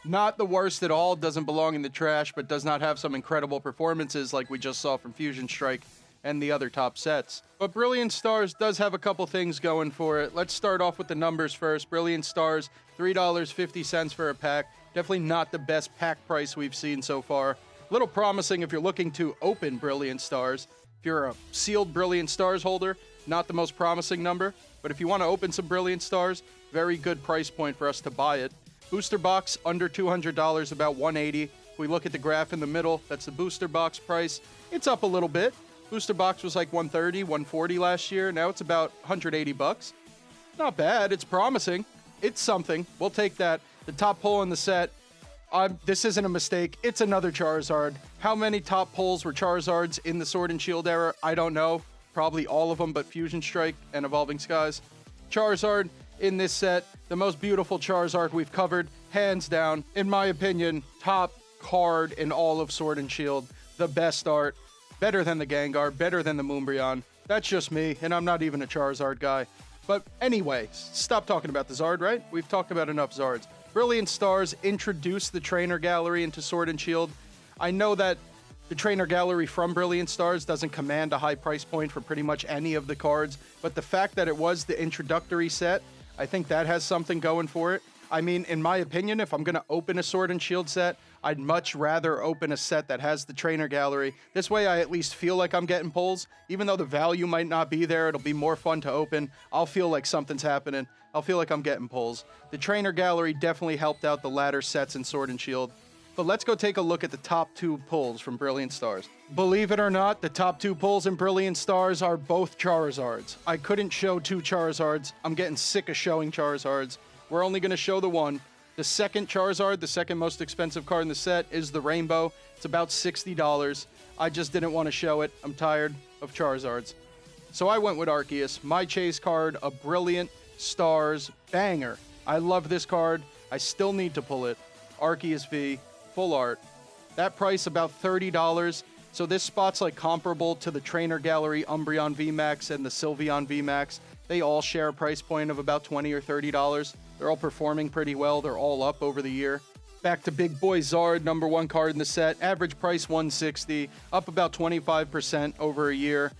not the worst at all, doesn't belong in the trash, but does not have some incredible performances like we just saw from Fusion Strike and the other top sets. But Brilliant Stars does have a couple things going for it. Let's start off with the numbers first. Brilliant Stars, $3.50 for a pack. Definitely not the best pack price we've seen so far. A little promising if you're looking to open Brilliant Stars. If you're a sealed Brilliant Stars holder, not the most promising number. But if you want to open some Brilliant Stars, very good price point for us to buy it. Booster box, under $200, about $180. If we look at the graph in the middle, that's the booster box price. It's up a little bit. Booster box was like $130, $140 last year. Now it's about $180. Not bad. It's promising. It's something. We'll take that. The top pull in the set, this isn't a mistake. It's another Charizard. How many top pulls were Charizards in the Sword and Shield era? I don't know. Probably all of them but Fusion Strike and Evolving Skies. Charizard in this set, the most beautiful Charizard we've covered, hands down. In my opinion, top card in all of Sword and Shield. The best art. Better than the Gengar, better than the Moonbryon. That's just me, and I'm not even a Charizard guy. But anyway, stop talking about the Zard, right? We've talked about enough Zards. Brilliant Stars introduced the trainer gallery into Sword and Shield. I know that the trainer gallery from Brilliant Stars doesn't command a high price point for pretty much any of the cards, but the fact that it was the introductory set, I think that has something going for it. I mean, in my opinion, if I'm going to open a Sword and Shield set, I'd much rather open a set that has the trainer gallery. This way I at least feel like I'm getting pulls. Even though the value might not be there, it'll be more fun to open. I'll feel like something's happening. I'll feel like I'm getting pulls. The trainer gallery definitely helped out the latter sets in Sword and Shield. But let's go take a look at the top two pulls from Brilliant Stars. Believe it or not, the top two pulls in Brilliant Stars are both Charizards. I couldn't show two Charizards. I'm getting sick of showing Charizards. We're only going to show the one. The second Charizard, the second most expensive card in the set, is the Rainbow. It's about $60. I just didn't want to show it. I'm tired of Charizards. So I went with Arceus, my chase card, a Brilliant Stars banger. I love this card. I still need to pull it. Arceus V, full art. That price about $30. So this spot's like comparable to the Trainer Gallery Umbreon VMAX and the Sylveon VMAX. They all share a price point of about $20 or $30. They're all performing pretty well. They're all up over the year. Back to Big Boy Zard, number one card in the set. Average price $160, up about 25% over a year.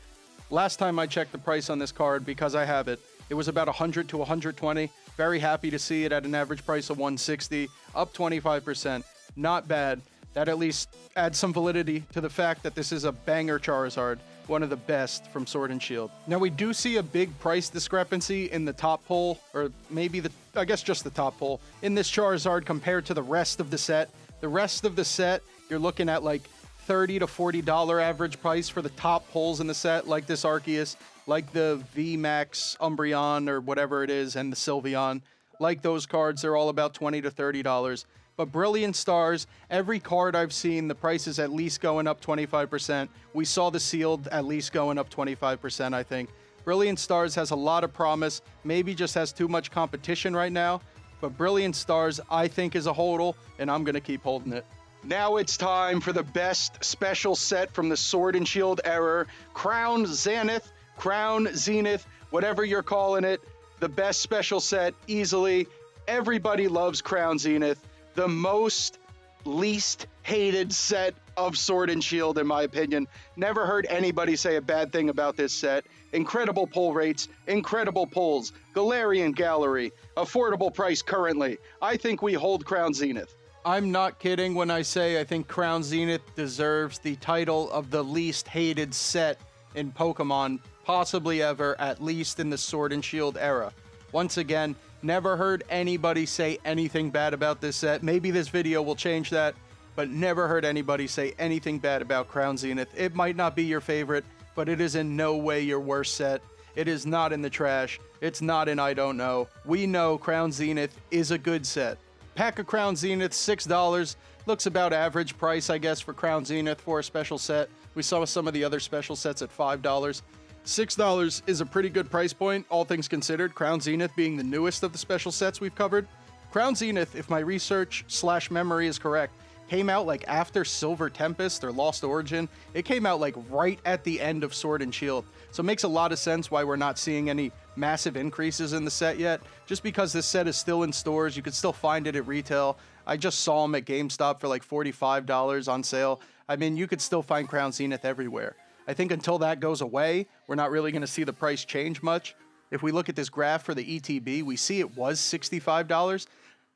Last time I checked the price on this card, because I have it, it was about $100 to $120. Very happy to see it at an average price of $160, up 25%. Not bad. That at least adds some validity to the fact that this is a banger Charizard, one of the best from Sword and Shield. Now, we do see a big price discrepancy in the top pull, or maybe I guess just the top pull, in this Charizard compared to the rest of the set. The rest of the set, you're looking at like $30 to $40 average price for the top pulls in the set, like this Arceus, like the VMAX Umbreon or whatever it is, and the Sylveon. Like those cards, they're all about $20 to $30. But Brilliant Stars, every card I've seen, the price is at least going up 25%. We saw the sealed at least going up 25%, I think. Brilliant Stars has a lot of promise, maybe just has too much competition right now. But Brilliant Stars, I think, is a HODL, and I'm going to keep holding it. Now it's time for the best special set from the Sword and Shield era. Crown Zenith, Crown Zenith, whatever you're calling it. The best special set, easily. Everybody loves Crown Zenith. The most least hated set of Sword and Shield, in my opinion. Never heard anybody say a bad thing about this set. Incredible pull rates, incredible pulls, Galarian Gallery, affordable price currently. I think we hold Crown Zenith. I'm not kidding when I say I think Crown Zenith deserves the title of the least hated set in Pokemon, possibly ever, at least in the Sword and Shield era. Once again, never heard anybody say anything bad about this set. Maybe this video will change that, but never heard anybody say anything bad about Crown Zenith. It might not be your favorite, but it is in no way your worst set. It is not in the trash. It's not in I don't know. We know Crown Zenith is a good set. Pack of Crown Zenith, $6. Looks about average price, I guess, for Crown Zenith for a special set. We saw some of the other special sets at $5. $6 is a pretty good price point, all things considered. Crown Zenith being the newest of the special sets we've covered. Crown Zenith, if my research / memory is correct, came out like after Silver Tempest or Lost Origin. It came out like right at the end of Sword and Shield. So it makes a lot of sense why we're not seeing any massive increases in the set yet. Just because this set is still in stores, you can still find it at retail. I just saw them at GameStop for like $45 on sale. I mean, you could still find Crown Zenith everywhere. I think until that goes away, we're not really going to see the price change much. If we look at this graph for the ETB, we see it was $65.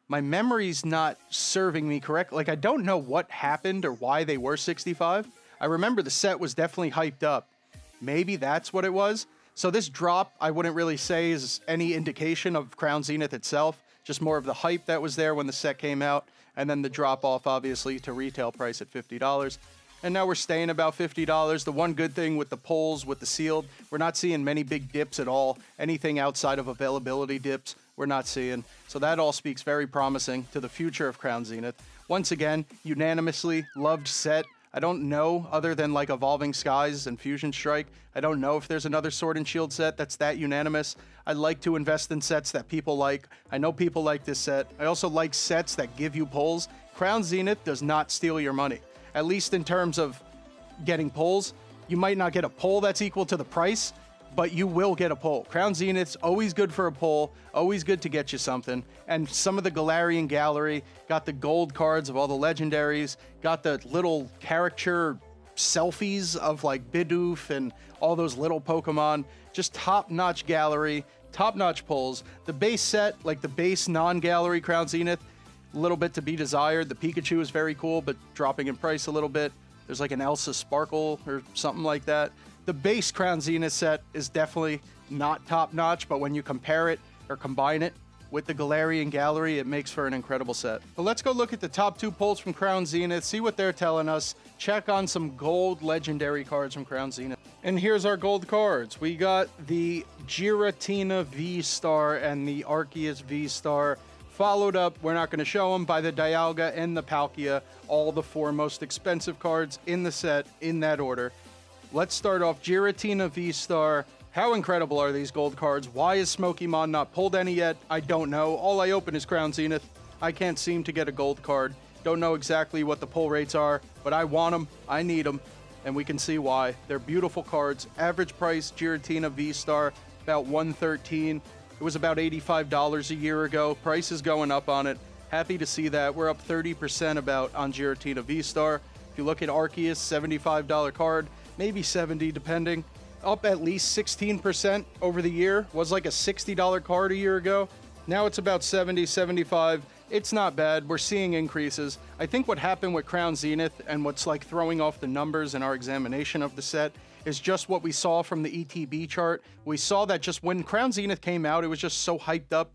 My memory's not serving me correct. Like, I don't know what happened or why they were $65. I remember the set was definitely hyped up. Maybe that's what it was. So this drop, I wouldn't really say is any indication of Crown Zenith itself, just more of the hype that was there when the set came out, and then the drop off, obviously, to retail price at $50. And now we're staying about $50. The one good thing with the pulls, with the sealed, we're not seeing many big dips at all. Anything outside of availability dips, we're not seeing. So that all speaks very promising to the future of Crown Zenith. Once again, unanimously loved set. I don't know, other than like Evolving Skies and Fusion Strike, I don't know if there's another Sword and Shield set that's that unanimous. I like to invest in sets that people like. I know people like this set. I also like sets that give you pulls. Crown Zenith does not steal your money, at least in terms of getting pulls. You might not get a pull that's equal to the price, but you will get a pull. Crown Zenith's always good for a pull, always good to get you something. And some of the Galarian Gallery got the gold cards of all the legendaries, got the little caricature selfies of like Bidoof and all those little Pokemon. Just top-notch gallery, top-notch pulls. The base set, like the base non-gallery Crown Zenith, a little bit to be desired. The Pikachu is very cool, but dropping in price a little bit. There's like an Elsa Sparkle or something like that. The base Crown Zenith set is definitely not top-notch, but when you compare it or combine it with the Galarian Gallery, it makes for an incredible set. But let's go look at the top 2 pulls from Crown Zenith, see what they're telling us, check on some gold legendary cards from Crown Zenith. And here's our gold cards. We got the Giratina V-Star and the Arceus V-Star, followed up, we're not going to show them, by the Dialga and the Palkia, all the 4 most expensive cards in the set in that order. Let's start off Giratina V-Star. How incredible are these gold cards? Why is Smokymon not pulled any yet? I don't know. All I open is Crown Zenith. I can't seem to get a gold card. Don't know exactly what the pull rates are, but I want them. I need them, and we can see why. They're beautiful cards. Average price Giratina V-Star, about $113. It was about $85 a year ago. Price is going up on it. Happy to see that. We're up 30% about on Giratina V-Star. If you look at Arceus, $75 card. Maybe 70 depending, up at least 16% over the year. Was like a $60 card a year ago. Now it's about 70, 75. It's not bad. We're seeing increases. I think what happened with Crown Zenith and what's like throwing off the numbers in our examination of the set is just what we saw from the ETB chart. We saw that just when Crown Zenith came out, it was just so hyped up.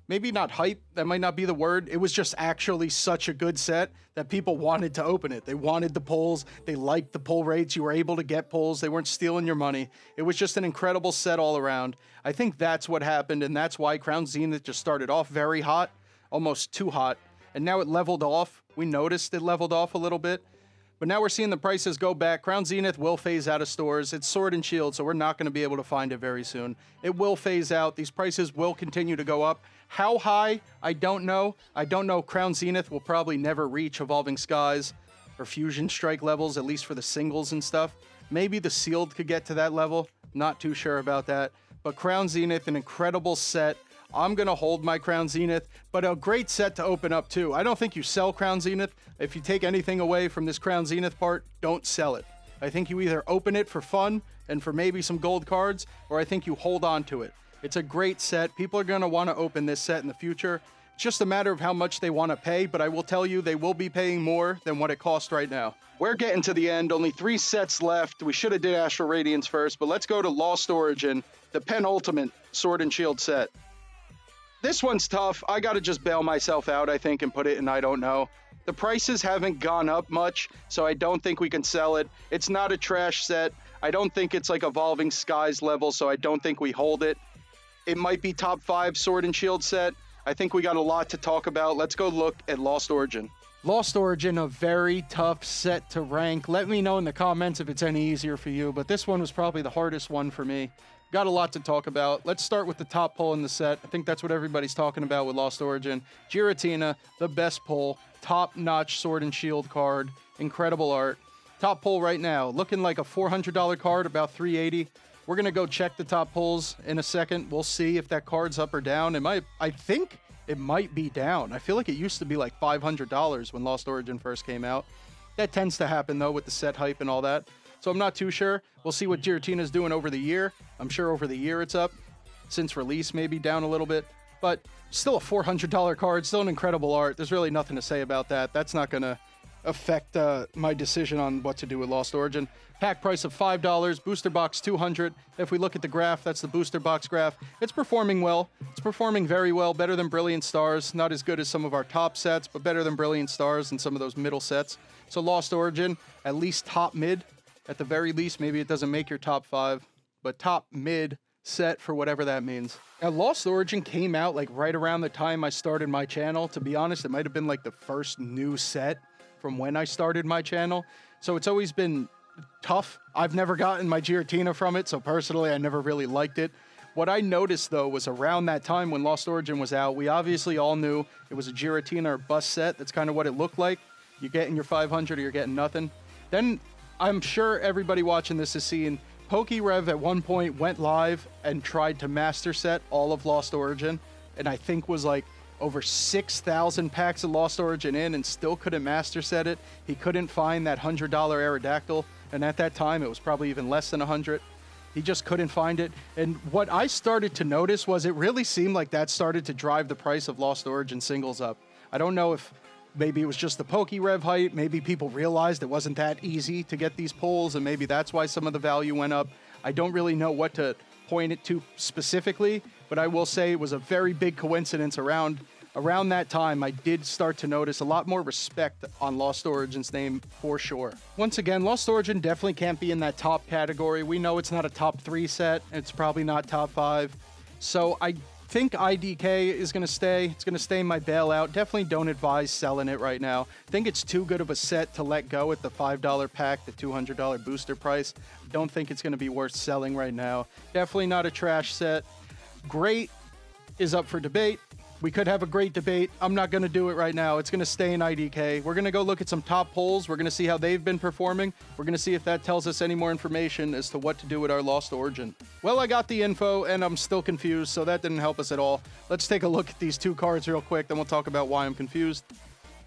Maybe not hype, that might not be the word. It was just actually such a good set that people wanted to open it. They wanted the pulls. They liked the pull rates. You were able to get pulls. They weren't stealing your money. It was just an incredible set all around. I think that's what happened, and that's why Crown Zenith just started off very hot, almost too hot, and now it leveled off. We noticed it leveled off a little bit, but now we're seeing the prices go back. Crown Zenith will phase out of stores. It's Sword and Shield, so we're not going to be able to find it very soon. It will phase out. These prices will continue to go up. How high? I don't know. I don't know. Crown Zenith will probably never reach Evolving Skies or Fusion Strike levels, at least for the singles and stuff. Maybe the sealed could get to that level. Not too sure about that. But Crown Zenith, an incredible set. I'm going to hold my Crown Zenith, but a great set to open up too. I don't think you sell Crown Zenith. If you take anything away from this Crown Zenith part, don't sell it. I think you either open it for fun and for maybe some gold cards, or I think you hold on to it. It's a great set. People are going to want to open this set in the future. It's just a matter of how much they want to pay, but I will tell you they will be paying more than what it costs right now. We're getting to the end. Only 3 sets left. We should have did Astral Radiance first, but let's go to Lost Origin, the penultimate Sword and Shield set. This one's tough. I got to just bail myself out, I think, and put it in I don't know. The prices haven't gone up much, so I don't think we can sell it. It's not a trash set. I don't think it's like Evolving Skies level, so I don't think we hold it. It might be top 5 Sword and Shield set. I think we got a lot to talk about. Let's go look at Lost Origin. Lost Origin, a very tough set to rank. Let me know in the comments if it's any easier for you, but this one was probably the hardest one for me. Got a lot to talk about. Let's start with the top pull in the set. I think that's what everybody's talking about with Lost Origin. Giratina, the best pull, top-notch Sword and Shield card, incredible art. Top pull right now, looking like a $400 card, about $380. We're gonna go check the top pulls in a second. We'll see if that card's up or down. I think it might be down. I feel like it used to be like $500 when Lost Origin first came out. That tends to happen though with the set hype and all that. So I'm not too sure. We'll see what Giratina's doing over the year. I'm sure over the year it's up. Since release, maybe down a little bit. But still a $400 card, still an incredible art. There's really nothing to say about that. That's not gonna affect my decision on what to do with Lost Origin. Pack price of $5, booster box $200. If we look at the graph, that's the booster box graph. It's performing well. It's performing very well, better than Brilliant Stars. Not as good as some of our top sets, but better than Brilliant Stars and some of those middle sets. So Lost Origin, at least top mid. At the very least, maybe it doesn't make your top 5, but top mid set for whatever that means. Now, Lost Origin came out like right around the time I started my channel. To be honest, it might have been like the first new set from when I started my channel. So it's always been tough. I've never gotten my Giratina from it, so personally I never really liked it. What I noticed though was around that time when Lost Origin was out, we obviously all knew it was a Giratina or bust set. That's kind of what it looked like. You're getting your 500 or you're getting nothing. Then I'm sure everybody watching this has seen PokeRev at one point went live and tried to master set all of Lost Origin, and I think was like over 6,000 packs of Lost Origin in and still couldn't master set it. He couldn't find that $100 Aerodactyl, and at that time it was probably even less than 100. He just couldn't find it. And what I started to notice was it really seemed like that started to drive the price of Lost Origin singles up. I don't know if maybe it was just the PokeRev hype, maybe people realized it wasn't that easy to get these pulls, and maybe that's why some of the value went up. I don't really know what to point it to specifically, but I will say it was a very big coincidence around that time. I did start to notice a lot more respect on Lost Origin's name for sure. Once again, Lost Origin definitely can't be in that top category. We know it's not a top 3 set. It's probably not top 5. So I think IDK is going to stay. It's going to stay in my bailout. Definitely don't advise selling it right now. I think it's too good of a set to let go at the $5 pack, the $200 booster price. Don't think it's going to be worth selling right now. Definitely not a trash set. Great is up for debate. We could have a great debate. I'm not going to do it right now. It's going to stay in IDK. We're going to go look at some top polls. We're going to see how they've been performing. We're going to see if that tells us any more information as to what to do with our Lost Origin. Well, I got the info, and I'm still confused, so that didn't help us at all. Let's take a look at these two cards real quick, then we'll talk about why I'm confused.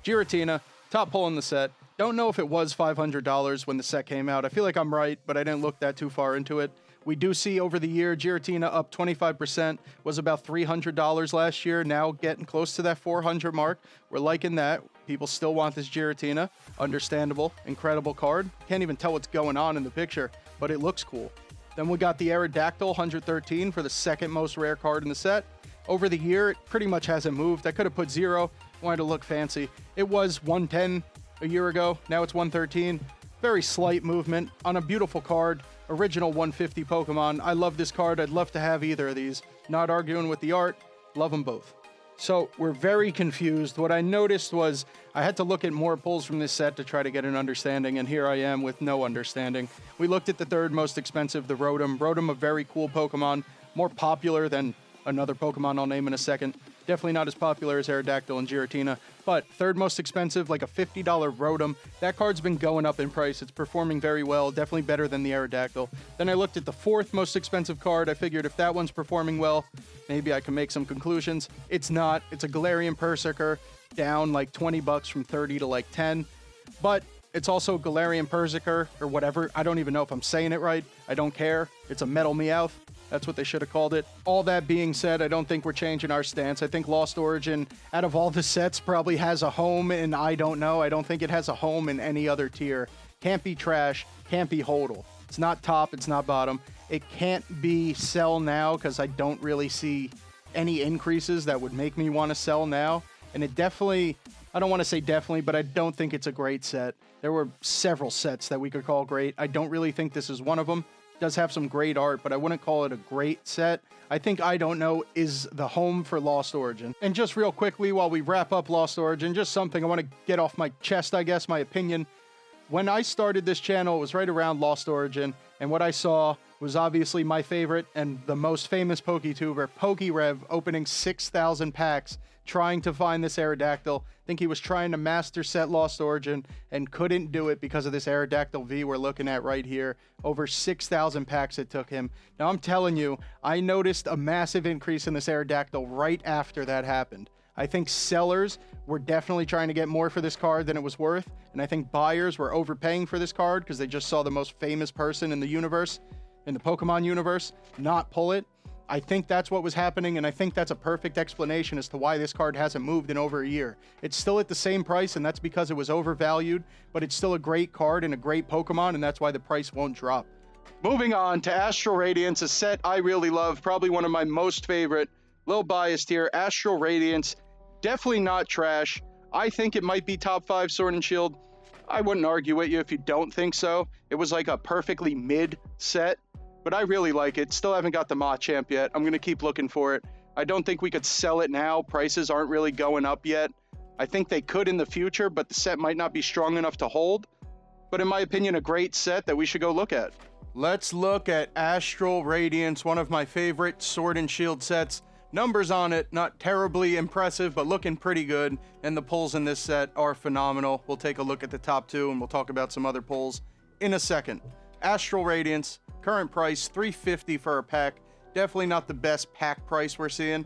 Giratina, top pull in the set. Don't know if it was $500 when the set came out. I feel like I'm right, but I didn't look that too far into it. We do see over the year, Giratina up 25%, was about $300 last year, now getting close to that 400 mark. We're liking that. People still want this Giratina. Understandable. Incredible card. Can't even tell what's going on in the picture, but it looks cool. Then we got the Aerodactyl, 113 for the second most rare card in the set. Over the year, it pretty much hasn't moved. I could have put 0, wanted to look fancy. It was 110 a year ago, now it's 113. Very slight movement on a beautiful card. Original 150 Pokemon. I love this card. I'd love to have either of these. Not arguing with the art. Love them both. So we're very confused. What I noticed was I had to look at more pulls from this set to try to get an understanding, and here I am with no understanding. We looked at the third most expensive, the Rotom. Rotom, a very cool Pokemon. More popular than another Pokemon I'll name in a second. Definitely not as popular as Aerodactyl and Giratina, but third most expensive, like a $50 Rotom. That card's been going up in price. It's performing very well, definitely better than the Aerodactyl. Then I looked at the fourth most expensive card. I figured if that one's performing well, maybe I can make some conclusions. It's not. It's a Galarian Berserker, down like $20 from 30 to like 10, but it's also Galarian Berserker or whatever. I don't even know if I'm saying it right. I don't care. It's a Metal Meowth. That's what they should have called it. All that being said, I don't think we're changing our stance. I think Lost Origin, out of all the sets, probably has a home in I don't know. I don't think it has a home in any other tier. Can't be trash. Can't be HODL. It's not top. It's not bottom. It can't be sell now because I don't really see any increases that would make me want to sell now. And it definitely, I don't want to say definitely, but I don't think it's a great set. There were several sets that we could call great. I don't really think this is one of them. does have some great art, but I wouldn't call it a great set. I think I Don't Know is the home for Lost Origin. And just real quickly, while we wrap up Lost Origin, just something I want to get off my chest, I guess, my opinion. When I started this channel, it was right around Lost Origin, and what I saw was obviously my favorite and the most famous PokeTuber, PokeRev, opening 6,000 packs, trying to find this Aerodactyl. I think he was trying to master set Lost Origin and couldn't do it because of this Aerodactyl V we're looking at right here. Over 6,000 packs it took him. Now I'm telling you, I noticed a massive increase in this Aerodactyl right after that happened. I think sellers were definitely trying to get more for this card than it was worth, and I think buyers were overpaying for this card because they just saw the most famous person in the universe, in the Pokemon universe, not pull it. I think that's what was happening, and I think that's a perfect explanation as to why this card hasn't moved in over a year. It's still at the same price, and that's because it was overvalued, but it's still a great card and a great Pokemon, and that's why the price won't drop. Moving on to Astral Radiance, a set I really love, probably one of my most favorite. A little biased here. Astral Radiance, definitely not trash. I think it might be top 5 Sword and Shield. I wouldn't argue with you if you don't think so. It was like a perfectly mid set, but I really like it. Still haven't got the Machamp yet. I'm going to keep looking for it. I don't think we could sell it now. Prices aren't really going up yet. I think they could in the future, but the set might not be strong enough to hold. But in my opinion, a great set that we should go look at. Let's look at Astral Radiance, one of my favorite Sword and Shield sets. Numbers on it, not terribly impressive, but looking pretty good. And the pulls in this set are phenomenal. We'll take a look at the top 2 and we'll talk about some other pulls in a second. Astral Radiance, current price $350 for a pack. Definitely not the best pack price we're seeing.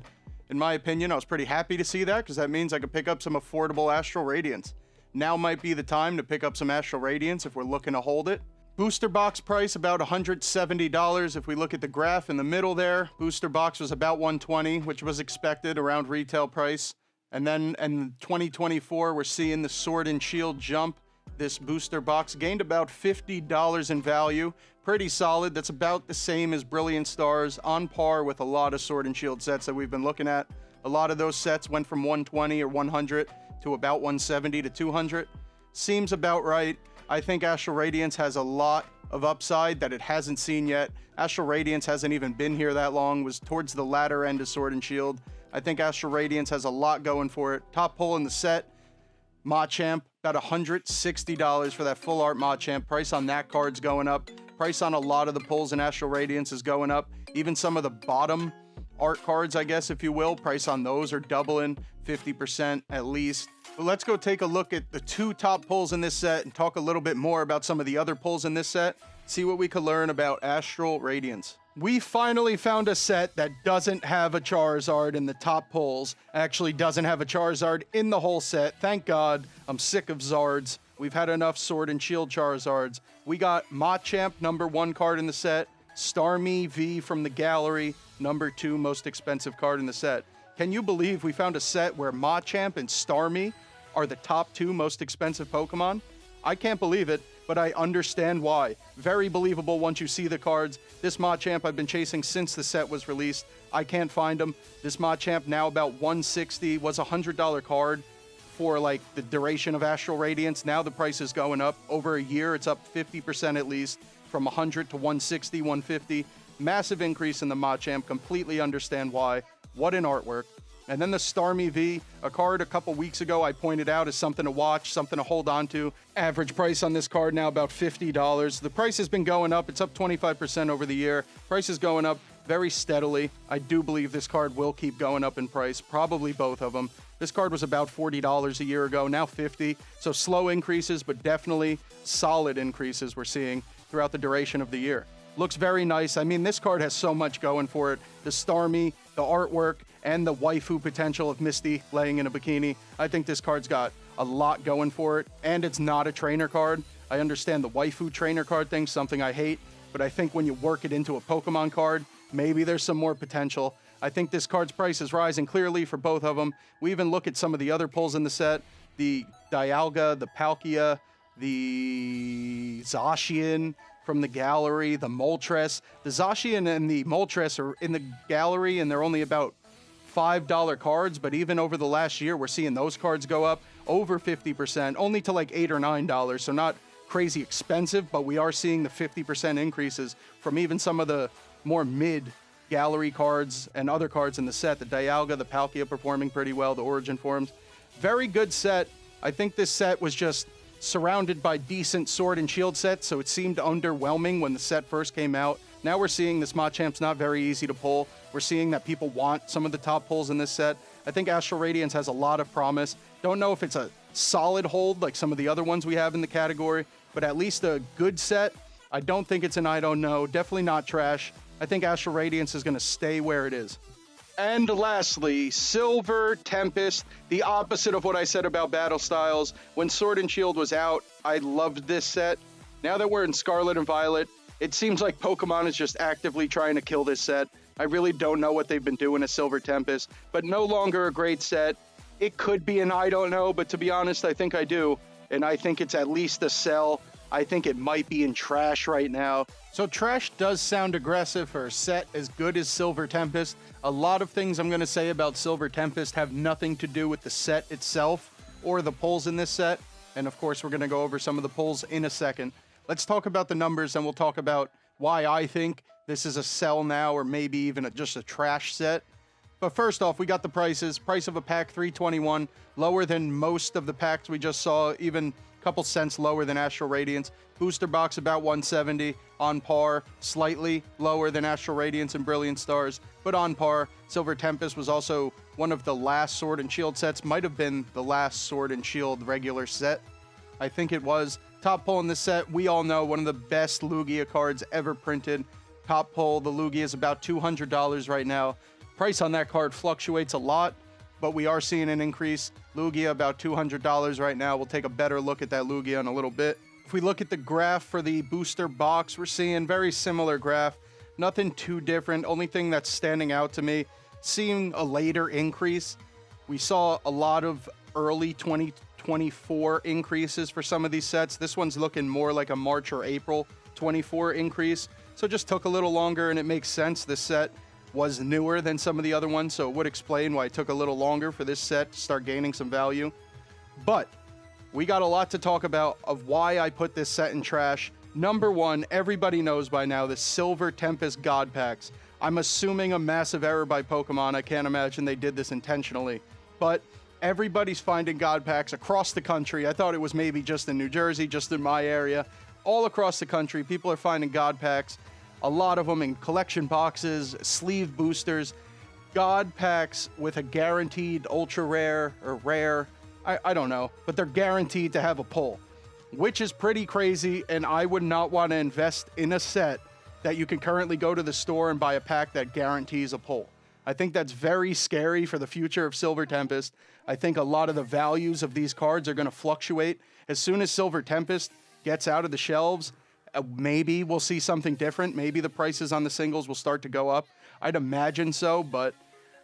In my opinion, I was pretty happy to see that because that means I could pick up some affordable Astral Radiance. Now might be the time to pick up some Astral Radiance if we're looking to hold it. Booster box price about $170. If we look at the graph in the middle there, booster box was about $120, which was expected around retail price. And then in 2024, we're seeing the Sword and Shield jump. This booster box gained about $50 in value. Pretty solid. That's about the same as Brilliant Stars, on par with a lot of Sword and Shield sets that we've been looking at. A lot of those sets went from 120 or 100 to about 170 to 200. Seems about right. I think Astral Radiance has a lot of upside that it hasn't seen yet. Astral Radiance hasn't even been here that long, was towards the latter end of Sword and Shield. I think Astral Radiance has a lot going for it. Top pull in the set, Machamp, about $160 for that full art Machamp. Price on that card's going up. Price on a lot of the pulls in Astral Radiance is going up. Even some of the bottom art cards, I guess, if you will, price on those are doubling 50% at least. But let's go take a look at the 2 top pulls in this set and talk a little bit more about some of the other pulls in this set. See what we could learn about Astral Radiance. We finally found a set that doesn't have a Charizard in the top pulls. Actually doesn't have a Charizard in the whole set. Thank God. I'm sick of Zards. We've had enough Sword and Shield Charizards. We got Machamp, number 1 card in the set. Starmie V from the gallery, number 2 most expensive card in the set. Can you believe we found a set where Machamp and Starmie are the top 2 most expensive Pokemon? I can't believe it, but I understand why. Very believable once you see the cards. This Machamp I've been chasing since the set was released. I can't find him. This Machamp now about $160, was a $100 card for like the duration of Astral Radiance. Now the price is going up. Over a year, it's up 50% at least, from 100 to 160, 150. Massive increase in the Machamp. Completely understand why. What an artwork. And then the Starmie V, a card a couple weeks ago I pointed out as something to watch, something to hold on to. Average price on this card now about $50. The price has been going up. It's up 25% over the year. Price is going up very steadily. I do believe this card will keep going up in price, probably both of them. This card was about $40 a year ago, now $50. So slow increases, but definitely solid increases we're seeing throughout the duration of the year. Looks very nice. I mean, this card has so much going for it. The Starmie, the artwork, and the waifu potential of Misty laying in a bikini. I think this card's got a lot going for it, and it's not a trainer card. I understand the waifu trainer card thing, something I hate, but I think when you work it into a Pokemon card, maybe there's some more potential. I think this card's price is rising clearly for both of them. We even look at some of the other pulls in the set, the Dialga, the Palkia, the Zacian from the gallery, the Moltres. The Zacian and the Moltres are in the gallery, and they're only about $5 cards, but even over the last year, we're seeing those cards go up over 50%, only to like $8 or $9, so not crazy expensive, but we are seeing the 50% increases from even some of the more mid gallery cards and other cards in the set. The Dialga, the Palkia performing pretty well, the Origin forms. Very good set. I think this set was just surrounded by decent Sword and Shield sets, so it seemed underwhelming when the set first came out. Now we're seeing this Machamp's not very easy to pull. We're seeing that people want some of the top pulls in this set. I think Astral Radiance has a lot of promise. Don't know if it's a solid hold like some of the other ones we have in the category, but at least a good set. I don't think it's an I don't know. Definitely not trash. I think Astral Radiance is going to stay where it is. And lastly, Silver Tempest, the opposite of what I said about Battle Styles. When Sword and Shield was out, I loved this set. Now that we're in Scarlet and Violet, it seems like Pokemon is just actively trying to kill this set. I really don't know what they've been doing to Silver Tempest, but no longer a great set. It could be an I don't know, but to be honest, I think I do. And I think it's at least a sell. I think it might be in trash right now. So trash does sound aggressive for a set as good as Silver Tempest. A lot of things I'm going to say about Silver Tempest have nothing to do with the set itself or the pulls in this set. And of course, we're going to go over some of the pulls in a second. Let's talk about the numbers and we'll talk about why I think this is a sell now or maybe even just a trash set. But first off, we got the prices. Price of a pack, $321, lower than most of the packs we just saw, even a couple cents lower than Astral Radiance. Booster box about $170, on par, slightly lower than Astral Radiance and Brilliant Stars, but on par. Silver Tempest was also one of the last Sword and Shield sets, might have been the last Sword and Shield regular set. I think it was. Top pull in this set, we all know, one of the best Lugia cards ever printed. Top pull, the Lugia is about $200 right now. Price on that card fluctuates a lot, but we are seeing an increase. Lugia about $200 right now. We'll take a better look at that Lugia in a little bit. If we look at the graph for the booster box, we're seeing very similar graph. Nothing too different. Only thing that's standing out to me, seeing a later increase. We saw a lot of early 2024 increases for some of these sets. This one's looking more like a March or April 24 increase. So it just took a little longer, and it makes sense. This set was newer than some of the other ones, so it would explain why it took a little longer for this set to start gaining some value. But we got a lot to talk about of why I put this set in trash. Number one, everybody knows by now, the Silver Tempest God Packs. I'm assuming a massive error by Pokemon. I can't imagine they did this intentionally. But everybody's finding God Packs across the country. I thought it was maybe just in New Jersey, just in my area. All across the country, people are finding God Packs. A lot of them in collection boxes, sleeve boosters, God Packs with a guaranteed ultra rare or rare. I don't know, but they're guaranteed to have a pull, which is pretty crazy, and I would not want to invest in a set that you can currently go to the store and buy a pack that guarantees a pull. I think that's very scary for the future of Silver Tempest. I think a lot of the values of these cards are going to fluctuate. As soon as Silver Tempest gets out of the shelves, maybe we'll see something different. Maybe the prices on the singles will start to go up. I'd imagine so, but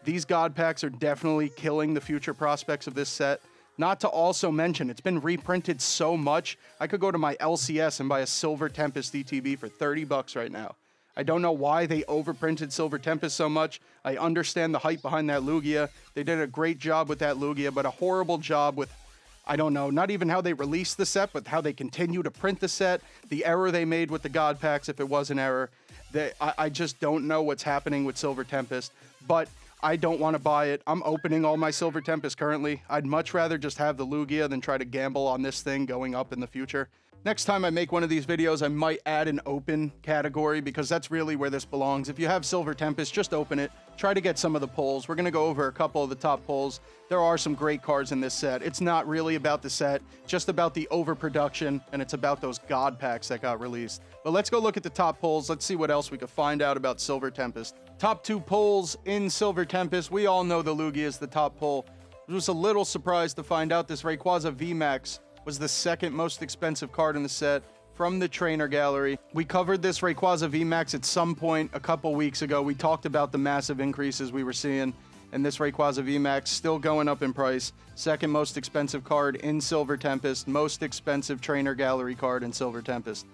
these God Packs are definitely killing the future prospects of this set. Not to also mention, it's been reprinted so much, I could go to my LCS and buy a Silver Tempest ETB for $30 right now. I don't know why they overprinted Silver Tempest so much. I understand the hype behind that Lugia. They did a great job with that Lugia, but a horrible job with, I don't know, not even how they released the set, but how they continue to print the set, the error they made with the God Packs, if it was an error. I just don't know what's happening with Silver Tempest, but I don't want to buy it. I'm opening all my Silver Tempest currently. I'd much rather just have the Lugia than try to gamble on this thing going up in the future. Next time I make one of these videos, I might add an open category because that's really where this belongs. If you have Silver Tempest, just open it. Try to get some of the pulls. We're going to go over a couple of the top pulls. There are some great cards in this set. It's not really about the set, just about the overproduction, and it's about those God Packs that got released. But let's go look at the top pulls. Let's see what else we could find out about Silver Tempest. Top two pulls in Silver Tempest. We all know the Lugia is the top pull. I was a little surprised to find out this Rayquaza VMAX was the second most expensive card in the set from the trainer gallery. We covered this Rayquaza VMAX at some point a couple weeks ago. We talked about the massive increases we were seeing, and this Rayquaza VMAX still going up in price. Second most expensive card in Silver Tempest, most expensive trainer gallery card in Silver Tempest.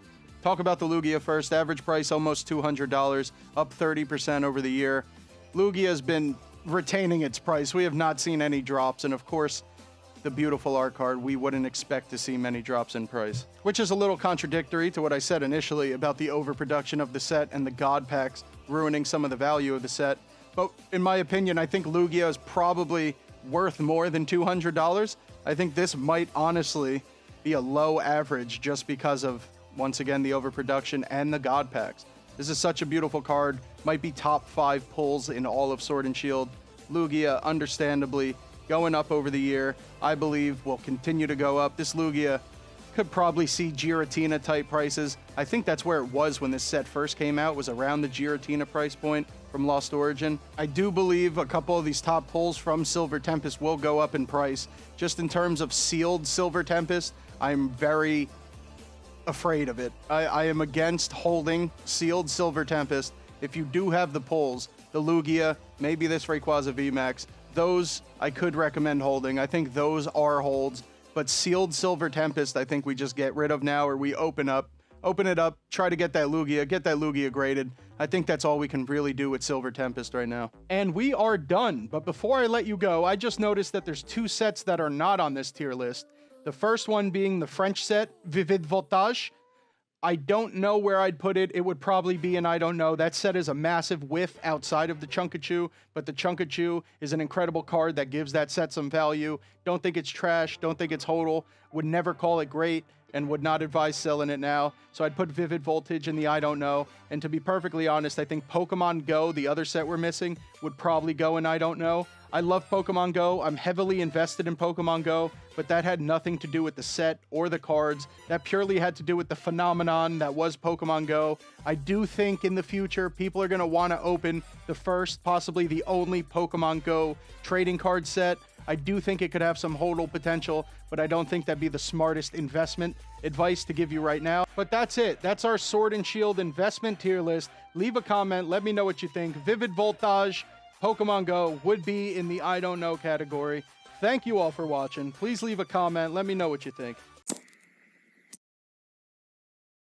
Talk about the Lugia first. Average price almost $200, up 30% over the year. Lugia has been retaining its price. We have not seen any drops, and of course, the beautiful art card, we wouldn't expect to see many drops in price. Which is a little contradictory to what I said initially about the overproduction of the set and the God packs ruining some of the value of the set. But in my opinion, I think Lugia is probably worth more than $200. I think this might honestly be a low average just because of, once again, the overproduction and the God packs. This is such a beautiful card. Might be top 5 pulls in all of Sword and Shield. Lugia, understandably, going up over the year. I believe will continue to go up. This Lugia could probably see Giratina type prices. I think that's where it was when this set first came out, was around the Giratina price point from Lost Origin. I do believe a couple of these top pulls from Silver Tempest will go up in price. Just in terms of sealed Silver Tempest, I'm very afraid of it. I am against holding sealed Silver Tempest. If you do have the pulls, the Lugia, maybe this Rayquaza VMAX, those I could recommend holding. I think those are holds, but sealed Silver Tempest, I think we just get rid of now, or we open it up, try to get that Lugia graded. I think that's all we can really do with Silver Tempest right now. And we are done, but before I let you go, I just noticed that there's 2 sets that are not on this tier list. The first one being the French set, Vivid Voltage. I don't know where I'd put it. It would probably be an I don't know. That set is a massive whiff outside of the Chunkachu, but the Chunkachu is an incredible card that gives that set some value. Don't think it's trash. Don't think it's HODL. Would never call it great and would not advise selling it now. So I'd put Vivid Voltage in the I don't know. And to be perfectly honest, I think Pokemon Go, the other set we're missing, would probably go in I don't know. I love Pokemon Go. I'm heavily invested in Pokemon Go, but that had nothing to do with the set or the cards. That purely had to do with the phenomenon that was Pokemon Go. I do think in the future, people are going to want to open the first, possibly the only Pokemon Go trading card set. I do think it could have some HODL potential, but I don't think that'd be the smartest investment advice to give you right now. But that's it. That's our Sword and Shield investment tier list. Leave a comment. Let me know what you think. Vivid Voltage, Pokemon Go would be in the I don't know category. Thank you all for watching. Please leave a comment. Let me know what you think.